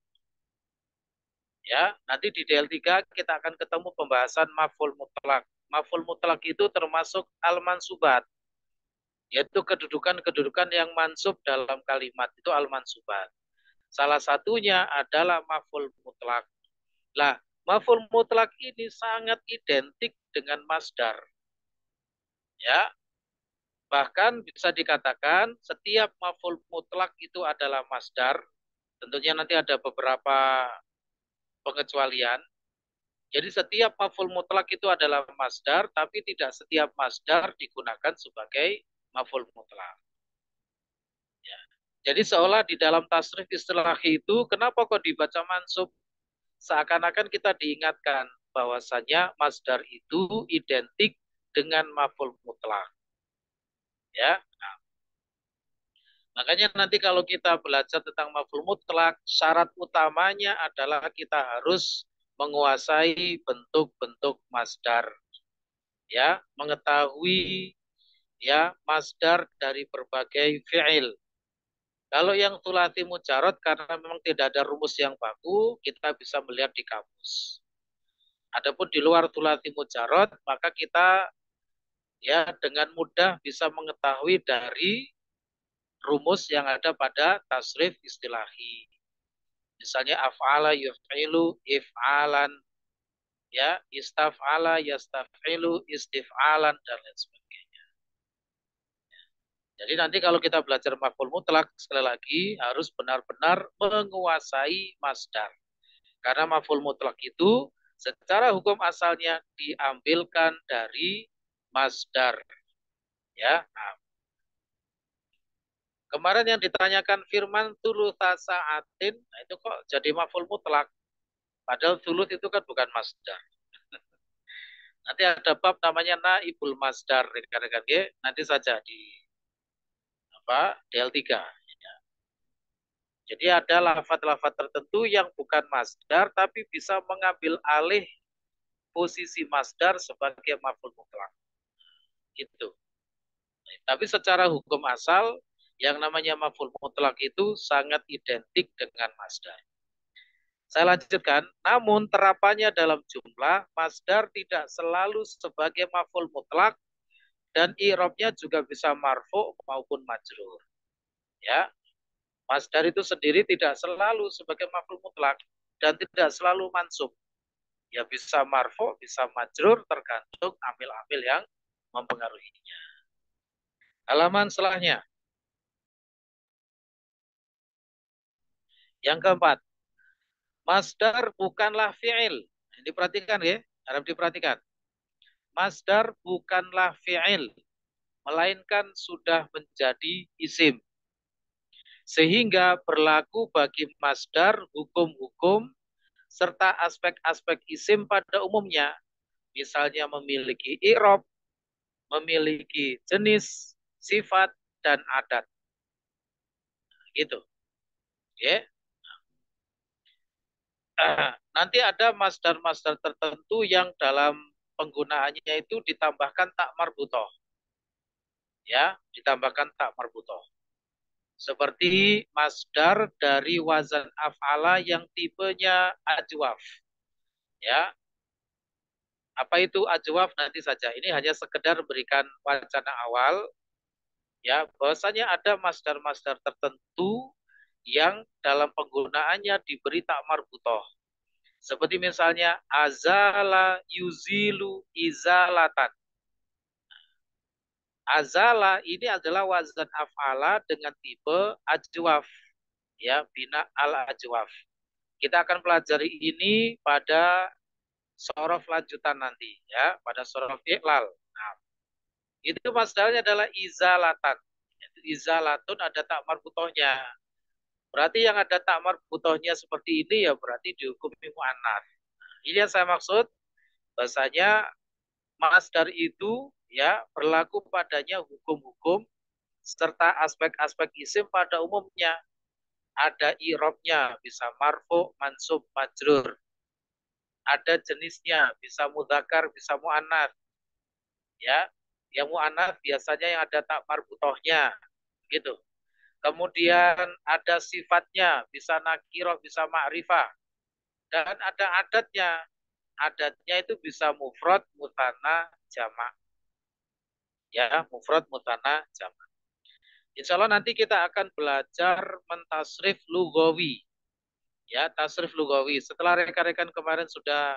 Ya, nanti di DL3 kita akan ketemu pembahasan maf'ul mutlak. Maf'ul mutlak itu termasuk al-mansubat. Yaitu kedudukan-kedudukan yang mansub dalam kalimat itu al-mansubat. Salah satunya adalah maf'ul mutlak. Lah, maf'ul mutlak ini sangat identik dengan masdar. Ya. Bahkan bisa dikatakan setiap maf'ul mutlak itu adalah masdar. Tentunya nanti ada beberapa pengecualian. Jadi setiap maf'ul mutlak itu adalah masdar, tapi tidak setiap masdar digunakan sebagai maf'ul mutlak. Ya. Jadi seolah di dalam tasrif istilahi itu, kenapa kok dibaca mansub? Seakan-akan kita diingatkan bahwasanya masdar itu identik dengan maf'ul mutlak. Ya. Nah, makanya nanti kalau kita belajar tentang maf'ul mutlak, syarat utamanya adalah kita harus menguasai bentuk-bentuk masdar. Ya, mengetahui ya masdar dari berbagai fi'il. Kalau yang thulathi mujarad karena memang tidak ada rumus yang baku, kita bisa melihat di kamus. Adapun di luar thulathi mujarad, maka kita ya dengan mudah bisa mengetahui dari rumus yang ada pada tasrif istilahi. Misalnya af'ala yuf'ilu if'alan, ya, istaf'ala yastaf'ilu istif'alan, dan lain sebagainya. Jadi nanti kalau kita belajar maf'ul mutlak, sekali lagi harus benar-benar menguasai masdar. Karena maf'ul mutlak itu secara hukum asalnya diambilkan dari masdar. Ya. Nah, kemarin yang ditanyakan firman thulutsa sa'atin, nah itu kok jadi maf'ul mutlak. Padahal thuluts itu kan bukan masdar. Nanti ada bab namanya naibul masdar, rekan-rekan. Nanti saja di DL3. Ya. Jadi ada lafaz-lafaz tertentu yang bukan masdar tapi bisa mengambil alih posisi masdar sebagai maf'ul mutlak. Itu. Tapi secara hukum asal yang namanya maf'ul mutlak itu sangat identik dengan masdar. Saya lanjutkan, namun terapannya dalam jumlah masdar tidak selalu sebagai maf'ul mutlak dan i'rabnya juga bisa marfu maupun majrur. Ya. Masdar itu sendiri tidak selalu sebagai maf'ul mutlak dan tidak selalu mansub. Ya bisa marfu, bisa majrur tergantung amil-amil yang mempengaruhinya. Halaman setelahnya. Yang keempat, masdar bukanlah fi'il. Diperhatikan ya, harap diperhatikan. Masdar bukanlah fi'il, melainkan sudah menjadi isim. Sehingga berlaku bagi masdar hukum-hukum serta aspek-aspek isim pada umumnya. Misalnya memiliki i'rab, memiliki jenis, sifat, dan adat. Gitu. Ya. Nanti ada masdar-masdar tertentu yang dalam penggunaannya itu ditambahkan tak marbutoh. Ya, ditambahkan tak marbutoh. Seperti masdar dari wazan af'ala yang tipenya ajwaf. Ya. Apa itu ajwaf nanti saja. Ini hanya sekedar berikan wacana awal. Ya, bahwasanya ada masdar-masdar tertentu yang dalam penggunaannya diberi tak marbutoh. Seperti misalnya azala yuzilu izalatan. Azala ini adalah wazan af'ala dengan tipe ajwaf. Ya, bina al-ajwaf. Kita akan pelajari ini pada sorof lanjutan nanti. Ya, pada sorof iqlal. Nah, itu masdarnya adalah izalatan. Izalatun ada tak marbutohnya. Berarti yang ada tak marbutohnya seperti ini ya berarti dihukumi mu'annas. Ini yang saya maksud, bahasanya masdar itu ya berlaku padanya hukum-hukum serta aspek-aspek isim pada umumnya. Ada i'rabnya, bisa marfu, mansub, majrur. Ada jenisnya, bisa mudzakkar, bisa mu'annats. Ya, yang mu'annats biasanya yang ada tak marbutohnya, gitu. Kemudian ada sifatnya, bisa nakiroh, bisa ma'rifah. Dan ada adatnya. Adatnya itu bisa mufrad, mutanna, jamak. Ya, mufrad, mutanna, jamak. Insya Allah nanti kita akan belajar mentasrif lugawi. Ya, tasrif lugawi. Setelah rekan-rekan kemarin sudah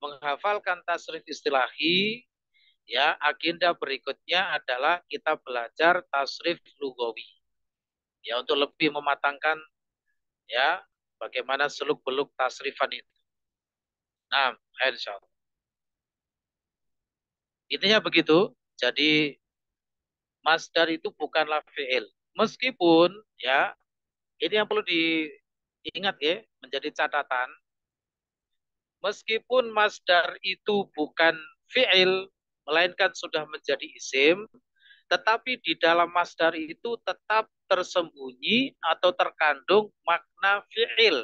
menghafalkan tasrif istilahi, ya, agenda berikutnya adalah kita belajar tasrif lugawi. Ya, untuk lebih mematangkan ya bagaimana seluk-beluk tasrifan itu. Nah, insya Allah. Intinya begitu. Jadi masdar itu bukanlah fi'il. Meskipun ya ini yang perlu diingat ya, menjadi catatan. Meskipun masdar itu bukan fi'il, melainkan sudah menjadi isim, tetapi di dalam masdar itu tetap tersembunyi atau terkandung makna fi'il.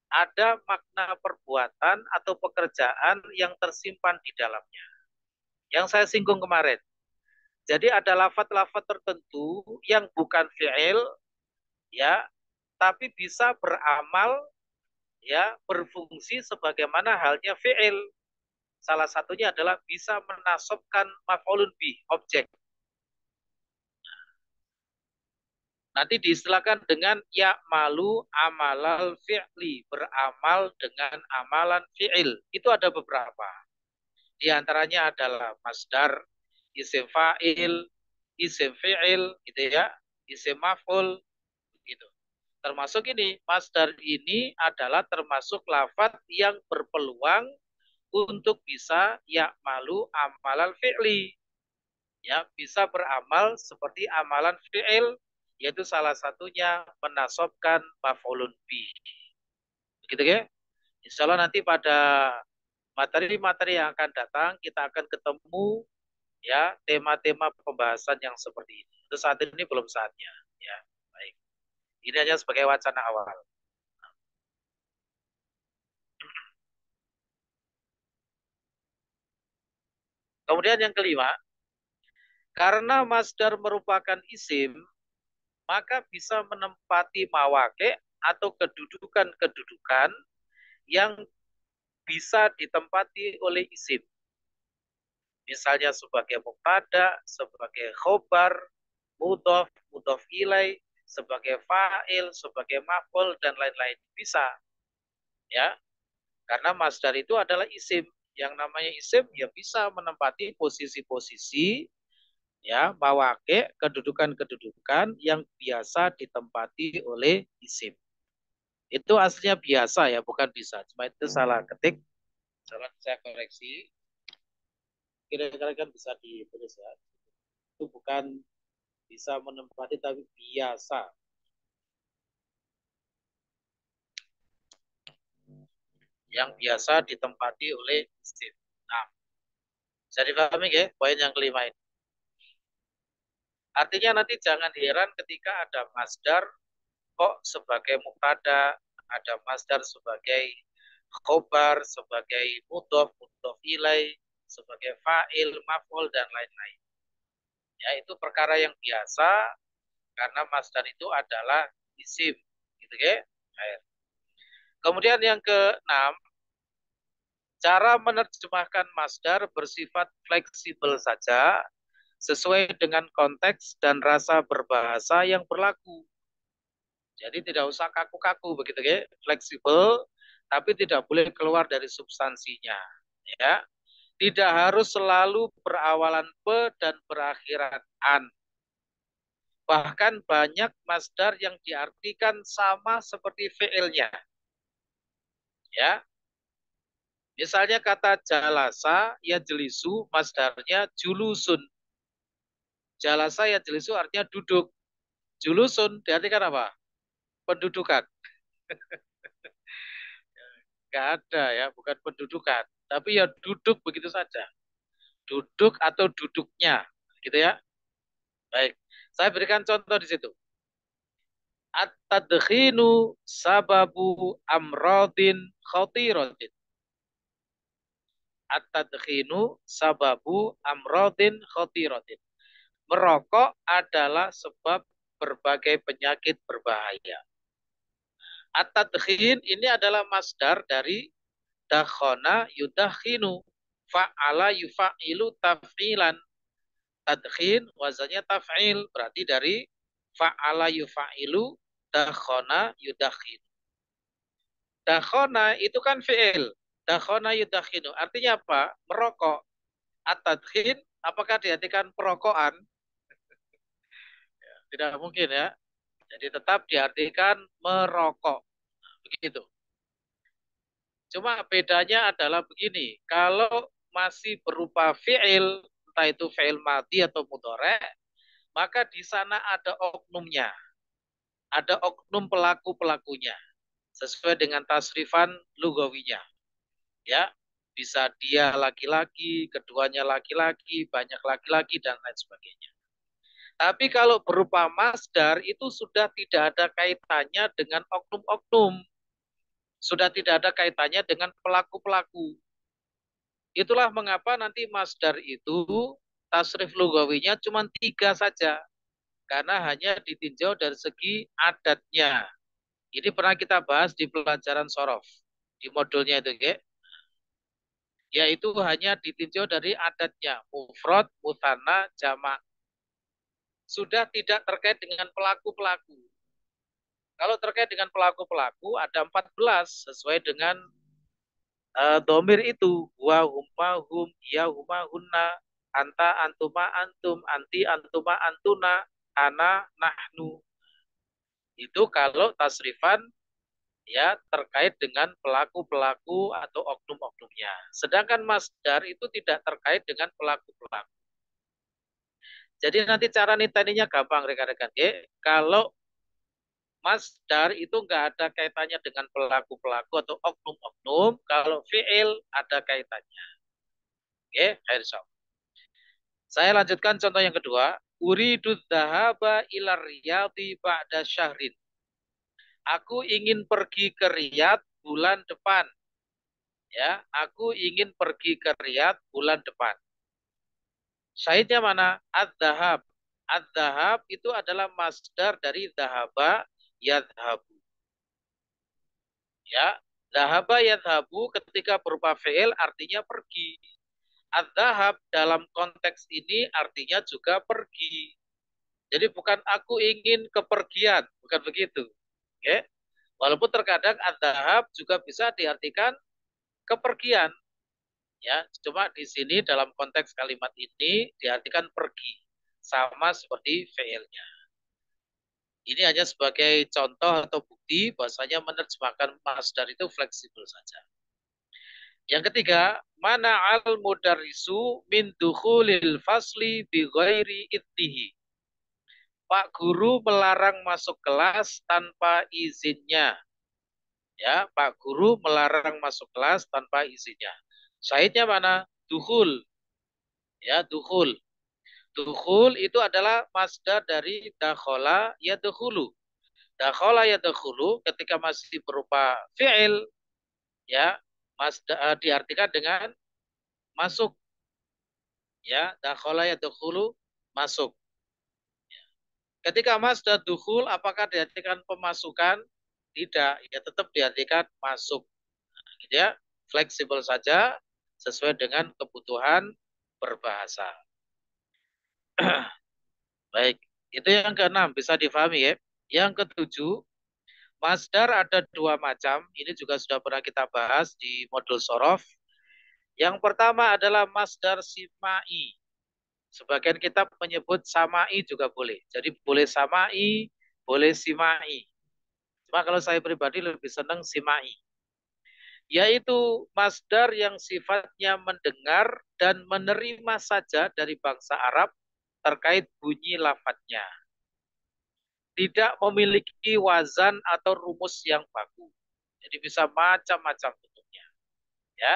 Ada makna perbuatan atau pekerjaan yang tersimpan di dalamnya. Yang saya singgung kemarin. Jadi ada lafaz-lafaz tertentu yang bukan fi'il, ya, tapi bisa beramal, ya, berfungsi sebagaimana halnya fi'il. Salah satunya adalah bisa menasabkan maf'ulun bih, objek. Nanti diistilahkan dengan ya'malu amalal fi'li, beramal dengan amalan fi'il. Itu ada beberapa. Di antaranya adalah masdar, isim fa'il, isim fi'il, gitu ya, isim maf'ul, gitu. Termasuk ini, masdar ini adalah termasuk lafadz yang berpeluang untuk bisa ya'malu amalan fi'li. Ya, bisa beramal seperti amalan fi'il, yaitu salah satunya menasobkan maf'ulun bih. Gitu ya. Insya Allah nanti pada materi-materi yang akan datang kita akan ketemu ya tema-tema pembahasan yang seperti ini. Untuk saat ini belum saatnya. Ya, baik. Ini hanya sebagai wacana awal. Kemudian yang kelima, karena masdar merupakan isim, maka bisa menempati mawake atau kedudukan-kedudukan yang bisa ditempati oleh isim. Misalnya sebagai mubtada, sebagai khobar, mudhof, mudhof ilai, sebagai fa'il, sebagai maf'ul dan lain-lain bisa. Ya. Karena masdar itu adalah isim. Yang namanya isim ya bisa menempati posisi-posisi ya, mawake, kedudukan-kedudukan yang biasa ditempati oleh isim. Itu aslinya biasa ya, bukan bisa. Cuma itu salah ketik. Salah saya koreksi. Kira-kira kan bisa ditulis ya. Itu bukan bisa menempati tapi biasa. Yang biasa ditempati oleh isim. Nah, bisa dipahami ya poin yang kelima ini. Artinya nanti jangan heran ketika ada masdar kok sebagai mubtada, ada masdar sebagai khobar, sebagai mudhof, mudhof ilai, sebagai fa'il, maf'ul dan lain-lain. Ya, itu perkara yang biasa karena masdar itu adalah isim, gitu ya. Kemudian yang keenam, cara menerjemahkan masdar bersifat fleksibel saja sesuai dengan konteks dan rasa berbahasa yang berlaku. Jadi tidak usah kaku-kaku begitu ya, fleksibel tapi tidak boleh keluar dari substansinya, ya. Tidak harus selalu berawalan pe dan berakhiran an. Bahkan banyak masdar yang diartikan sama seperti fi'ilnya. Ya. Misalnya kata jalasa ya jelisu, masdarnya julusun. Jalasa ya jelisu artinya duduk. Julusun diartikan apa? Pendudukan. Gak ada ya, bukan pendudukan. Tapi ya duduk begitu saja. Duduk atau duduknya, gitu ya. Baik, saya berikan contoh di situ. At-tadkhinu sababu amradin khotiratin. At-tadkhinu sababu amradin khotiratin. Merokok adalah sebab berbagai penyakit berbahaya. At-tadkhin ini adalah masdar dari dakhona yudakhinu. Fa'ala yufa'ilu taf'ilan. Tadkhin wazannya taf'il. Berarti dari fa'ala yufa'ilu dakhona yudakhinu. Dakhona itu kan fi'il. Dakhona yudakhinu. Artinya apa? Merokok. At-tadkhin apakah diartikan perokokan? Tidak mungkin ya. Jadi tetap diartikan merokok. Begitu. Cuma bedanya adalah begini. Kalau masih berupa fi'il, entah itu fi'il madhi atau mudhari', maka di sana ada oknumnya. Ada oknum pelaku-pelakunya. Sesuai dengan tasrifan lugawinya. Ya, bisa dia laki-laki, keduanya laki-laki, banyak laki-laki, dan lain sebagainya. Tapi kalau berupa masdar itu sudah tidak ada kaitannya dengan oknum-oknum. Sudah tidak ada kaitannya dengan pelaku-pelaku. Itulah mengapa nanti masdar itu tasrif lugawinya cuma 3 saja. Karena hanya ditinjau dari segi adatnya. Ini pernah kita bahas di pelajaran sorof. Di modulnya itu, ya. Yaitu hanya ditinjau dari adatnya. Mufrad, mutsanna, jamak. Sudah tidak terkait dengan pelaku-pelaku. Kalau terkait dengan pelaku-pelaku ada 14 sesuai dengan domir itu. Wa huma hum, ya huma hunna, anta, antuma, antum, anti, antuma, antuna, ana, nahnu. Itu kalau tasrifan ya terkait dengan pelaku-pelaku atau oknum-oknumnya. Sedangkan masdar itu tidak terkait dengan pelaku-pelaku. Jadi nanti cara niteninya gampang rekan-rekan. Kalau masdar itu nggak ada kaitannya dengan pelaku-pelaku atau oknum-oknum. Kalau fi'il ada kaitannya. Oke, saya lanjutkan contoh yang kedua. Uridu dhahaba ila riyadi ba'da syahrin. Aku ingin pergi ke Riyadh bulan depan. Ya, aku ingin pergi ke Riyadh bulan depan. Syahidnya mana? Ad-dhahab. Ad-dhahab itu adalah masdar dari dhahaba yadhabu. Ya, dhahaba yadhabu ketika berupa fi'il artinya pergi. Ad-dhahab dalam konteks ini artinya juga pergi. Jadi bukan aku ingin kepergian, bukan begitu. Oke. Walaupun terkadang ad-dhahab juga bisa diartikan kepergian. Ya, cuma di sini dalam konteks kalimat ini diartikan pergi, sama seperti fi'ilnya. Ini hanya sebagai contoh atau bukti bahwasanya menerjemahkan masdar itu fleksibel saja. Yang ketiga, mana al mudarrisu min dukhulil fasli bi ghairi idnihi. Pak guru melarang masuk kelas tanpa izinnya. Ya, Pak guru melarang masuk kelas tanpa izinnya. Syahidnya mana? Dukhul. Ya, dukhul. Dukhul itu adalah masdar dari dakhala yadkhulu. Dakhala yadkhulu ketika masih berupa fi'il ya, masdar diartikan dengan masuk. Ya, dakhala yadkhulu masuk. Ketika masdar dukhul apakah diartikan pemasukan? Tidak, ya tetap diartikan masuk. Nah, gitu ya, fleksibel saja sesuai dengan kebutuhan berbahasa. Baik, itu yang keenam bisa difahami ya. Yang ketujuh, masdar ada dua macam. Ini juga sudah pernah kita bahas di modul sorof. Yang pertama adalah masdar simai. Sebagian kitab menyebut samai juga boleh. Jadi boleh samai, boleh simai. Cuma kalau saya pribadi lebih senang simai. Yaitu masdar yang sifatnya mendengar dan menerima saja dari bangsa Arab terkait bunyi lafadznya. Tidak memiliki wazan atau rumus yang baku. Jadi bisa macam-macam bentuknya. Ya.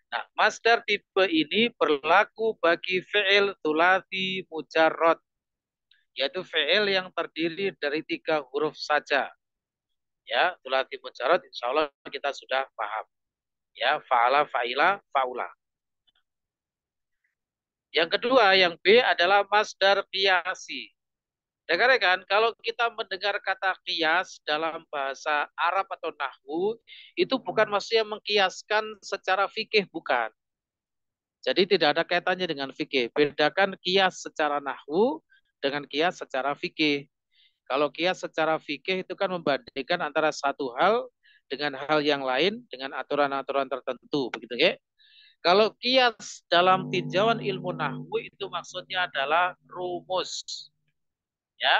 Nah, masdar tipe ini berlaku bagi fi'il thulathi mujarrad, yaitu fi'il yang terdiri dari 3 huruf saja. Ya, thulathi mujarrad insyaallah kita sudah paham. Ya, fa'ala, fa'ila, fa'ula. Yang kedua, yang B adalah masdar qiyasi. Rekan-rekan, kalau kita mendengar kata qiyas dalam bahasa Arab atau nahwu, itu bukan maksudnya mengkiaskan secara fikih, bukan. Jadi tidak ada kaitannya dengan fikih. Bedakan qiyas secara nahwu dengan qiyas secara fikih. Kalau qiyas secara fikih itu kan membandingkan antara satu hal dengan hal yang lain dengan aturan-aturan tertentu, begitu ya. Kalau qiyas dalam tinjauan ilmu nahwu itu maksudnya adalah rumus. Ya,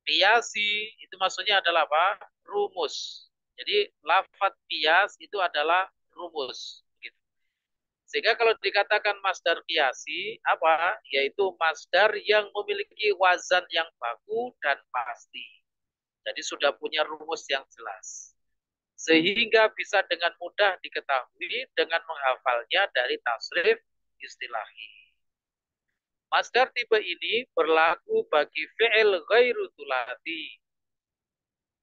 qiyasi itu maksudnya adalah apa? Rumus. Jadi lafadz qiyas itu adalah rumus. Gitu. Sehingga kalau dikatakan masdar qiyasi apa? Yaitu masdar yang memiliki wazan yang baku dan pasti. Jadi sudah punya rumus yang jelas. Sehingga bisa dengan mudah diketahui dengan menghafalnya dari tasrif istilahi. Masdar tipe ini berlaku bagi fi'il ghairu thulathi.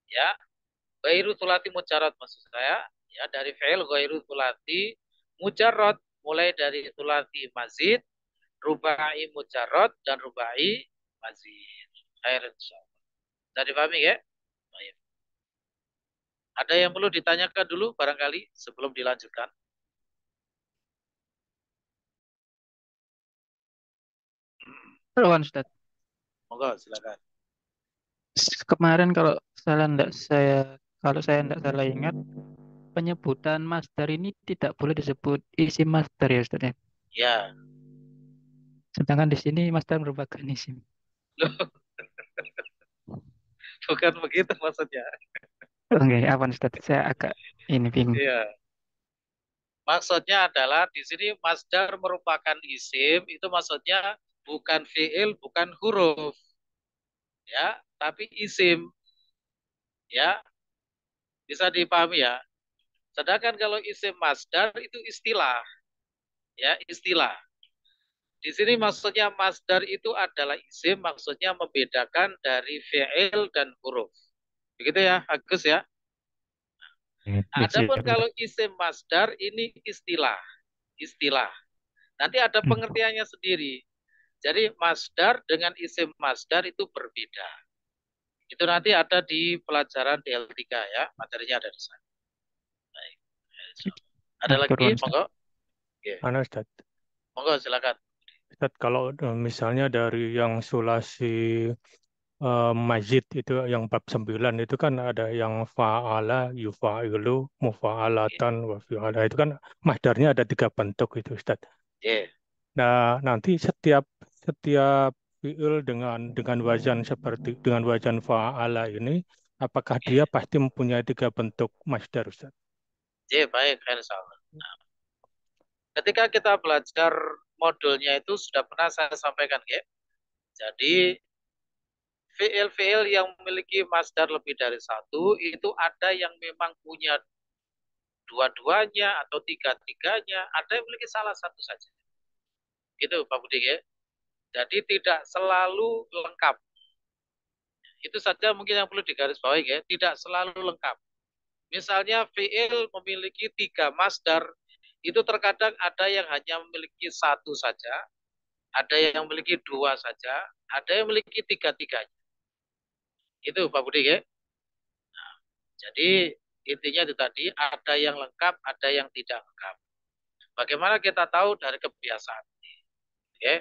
Ya, ghairu thulathi mujarrad maksud saya. Ya, dari fi'il ghairu thulathi mujarrad mulai dari thulathi mazid, rubai mujarrad dan rubai mazid. Khair insyaallah. Sudah dipahami ya? Baik. Ada yang perlu ditanyakan dulu barangkali sebelum dilanjutkan? Halo Ustaz. Monggo silakan. Kemarin kalau saya tidak salah ingat, penyebutan masdar ini tidak boleh disebut isim masdar ya Ustaz ya. Ya. Sedangkan di sini masdar merupakan isim. Loh, bukan begitu maksudnya. Oke, apa Ustaz? Saya agak ini bingung. Iya. Maksudnya adalah di sini masdar merupakan isim, itu maksudnya bukan fiil, bukan huruf, ya, tapi isim, ya, bisa dipahami ya. Sedangkan kalau isim masdar itu istilah, ya, istilah. Di sini maksudnya masdar itu adalah isim, maksudnya membedakan dari fiil dan huruf. Begitu ya, Agus ya. Adapun kalau isim masdar ini istilah, istilah. Nanti ada pengertiannya sendiri. Jadi masdar dengan isim masdar itu berbeda. Itu nanti ada di pelajaran DL3 ya, materinya ada di sana. Baik. Ada lagi, monggo. Anu Ustaz. Monggo silakan. Ustaz, kalau misalnya dari yang sulasi majid itu yang bab 9 itu kan ada yang fa'ala, yufa'ilu, mufa'alatan, wa fi'ala. Itu kan masdarnya ada 3 bentuk itu Ustaz. Yeah. Nah, nanti setiap fi'il dengan wajan seperti dengan wajan fa'ala ini, apakah dia pasti mempunyai 3 bentuk masdar Ustaz? Yeah, baik, insyaallah. Nah, ketika kita belajar modulnya itu sudah pernah saya sampaikan ya. Jadi fiil-fiil yang memiliki masdar lebih dari satu itu ada yang memang punya dua-duanya atau tiga-tiganya, ada yang memiliki salah satu saja. Gitu Pak Budi ya. Jadi tidak selalu lengkap. Itu saja mungkin yang perlu digarisbawahi ya, tidak selalu lengkap. Misalnya fiil memiliki 3 masdar, itu terkadang ada yang hanya memiliki 1 saja, ada yang memiliki 2 saja, ada yang memiliki 3-tiganya. Itu Pak Budi ya. Nah, jadi intinya itu tadi, ada yang lengkap, ada yang tidak lengkap. Bagaimana kita tahu dari kebiasaan? Oke,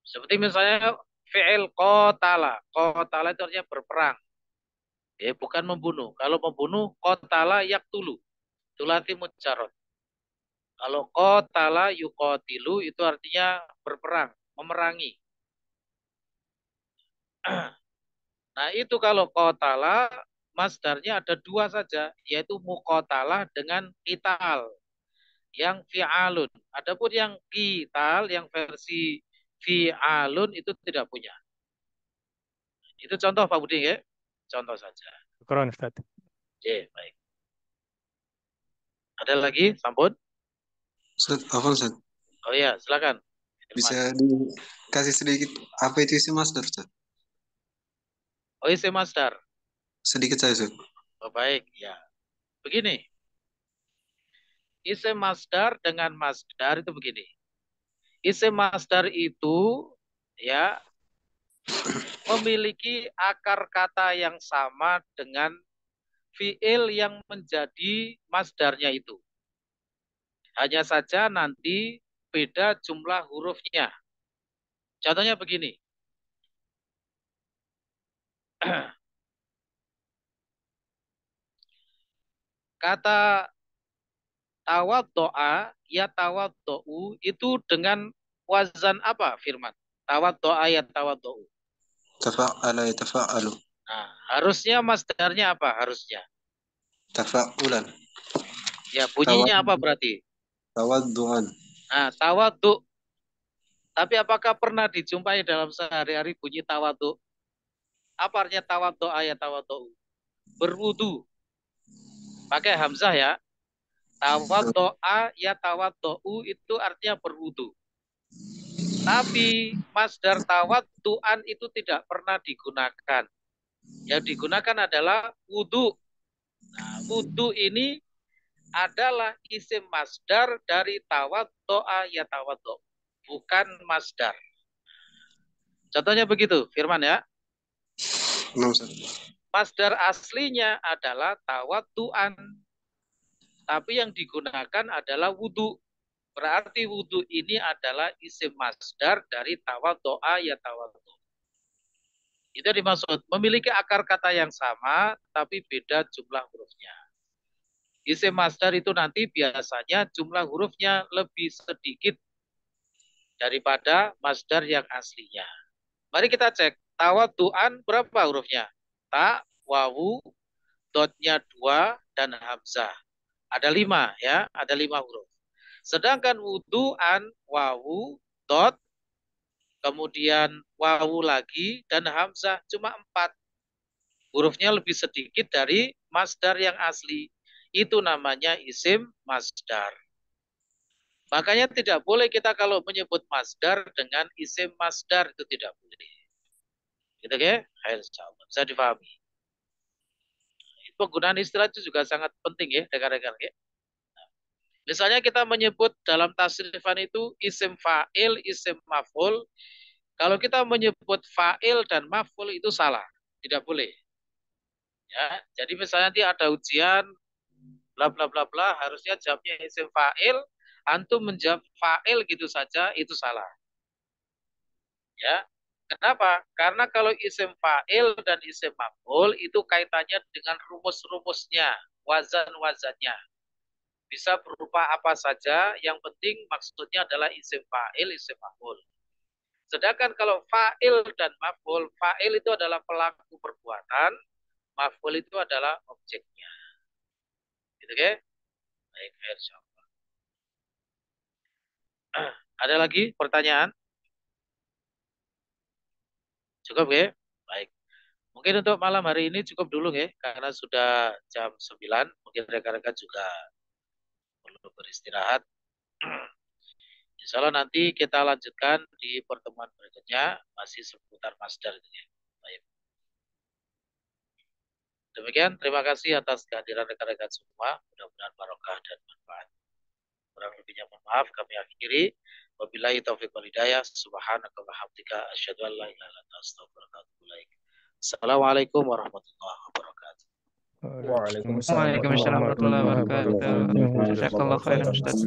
seperti misalnya fi'il qatala. Qatala itu artinya berperang. Ya, bukan membunuh. Kalau membunuh, qatala yaktulu. Tulati mujarrad. Kalau qatala yuqatilu itu artinya berperang, memerangi. Nah, itu kalau qatala masdarnya ada 2 saja, yaitu muqatalah dengan qital yang fi'alun. Adapun yang qital yang versi fi'alun itu tidak punya. Itu contoh Pak Budi ya. Contoh saja. Syukran Ustaz. Oke, baik. Ada lagi, Sampun? Ustaz, apa Ustaz? Oh iya, silakan. Bisa dikasih sedikit apa itu isim masdar Ustaz? Oh, isim masdar. Sedikit saja Ustaz. Oh, baik, ya. Begini. Isim masdar dengan masdar itu begini. Isim masdar itu ya memiliki akar kata yang sama dengan fiil yang menjadi masdarnya itu. Hanya saja nanti beda jumlah hurufnya. Contohnya begini. Kata tawaddo'a, ya tawaddo'u itu dengan wazan apa firman? Tawaddo'a ya tawaddo'u. Tafa'ala yatafa'alu. Nah, harusnya masdarnya apa? Harusnya. Tafa'ulan. Ya, bunyinya apa berarti? Tawaddu'an. Nah, tawaddu. Tapi apakah pernah dijumpai dalam sehari-hari bunyi tawaddu? Apa artinya tawaddo'a ya tawaddo'u? Berwudu. Pakai hamzah ya. Tawaddo'a ya tawaddo'u itu artinya berwudu. Tapi masdar tawaddu'an itu tidak pernah digunakan. Yang digunakan adalah wudu. Nah, wudu ini adalah isim masdar dari tawaddo'a ya tawaddo'u. Bukan masdar. Contohnya begitu, Firman ya. Masdar aslinya adalah tawaddu'an. Tapi yang digunakan adalah wudu. Berarti wudu ini adalah isim masdar dari tawaddo'a ya tawaddo'u. Itu dimaksud memiliki akar kata yang sama tapi beda jumlah hurufnya. Isim masdar itu nanti biasanya jumlah hurufnya lebih sedikit daripada masdar yang aslinya. Mari kita cek. Tawadu'an berapa hurufnya? Ta, wawu, dotnya 2, dan hamzah. Ada 5 ya, ada 5 huruf. Sedangkan wudu'an, wawu, dot, kemudian wawu lagi, dan hamzah cuma 4. Hurufnya lebih sedikit dari masdar yang asli. Itu namanya isim masdar. Makanya tidak boleh kita kalau menyebut masdar dengan isim masdar, itu tidak boleh. Gitu ya? Bisa difahami. Penggunaan istilah itu juga sangat penting ya, rekan-rekan ya. Misalnya kita menyebut dalam tasrifan itu isim fa'il, isim maf'ul. Kalau kita menyebut fa'il dan maf'ul itu salah, tidak boleh. Ya, jadi misalnya nanti ada ujian bla bla bla bla, harusnya jawabnya isim fa'il, antum menjawab fa'il gitu saja, itu salah. Ya. Kenapa? Karena kalau isim fa'il dan isim maf'ul itu kaitannya dengan rumus-rumusnya, wazan-wazannya. Bisa berupa apa saja, yang penting maksudnya adalah isim fa'il, isim maf'ul. Sedangkan kalau fa'il dan maf'ul, fa'il itu adalah pelaku perbuatan, maf'ul itu adalah objeknya. Gitu ya? Baik, insyaallah. Ada lagi pertanyaan? Cukup ya? Baik. Mungkin untuk malam hari ini cukup dulu ya, karena sudah jam 9. Mungkin rekan-rekan juga perlu beristirahat. Insya Allah nanti kita lanjutkan di pertemuan berikutnya, masih seputar masdar itu ya. Baik. Demikian, terima kasih atas kehadiran rekan-rekan semua. Mudah-mudahan barokah dan manfaat. Kurang lebihnya mohon maaf, kami akhiri. Wabillahi taufiq wal hidayah. Subhanaka wa hamdika asyhadu an la ilaha illa anta astaghfiruka wa atubu ilaik. Assalamualaikum warahmatullahi wabarakatuh. Waalaikumsalam warahmatullahi wabarakatuh. Jazakallah khairan Ustaz.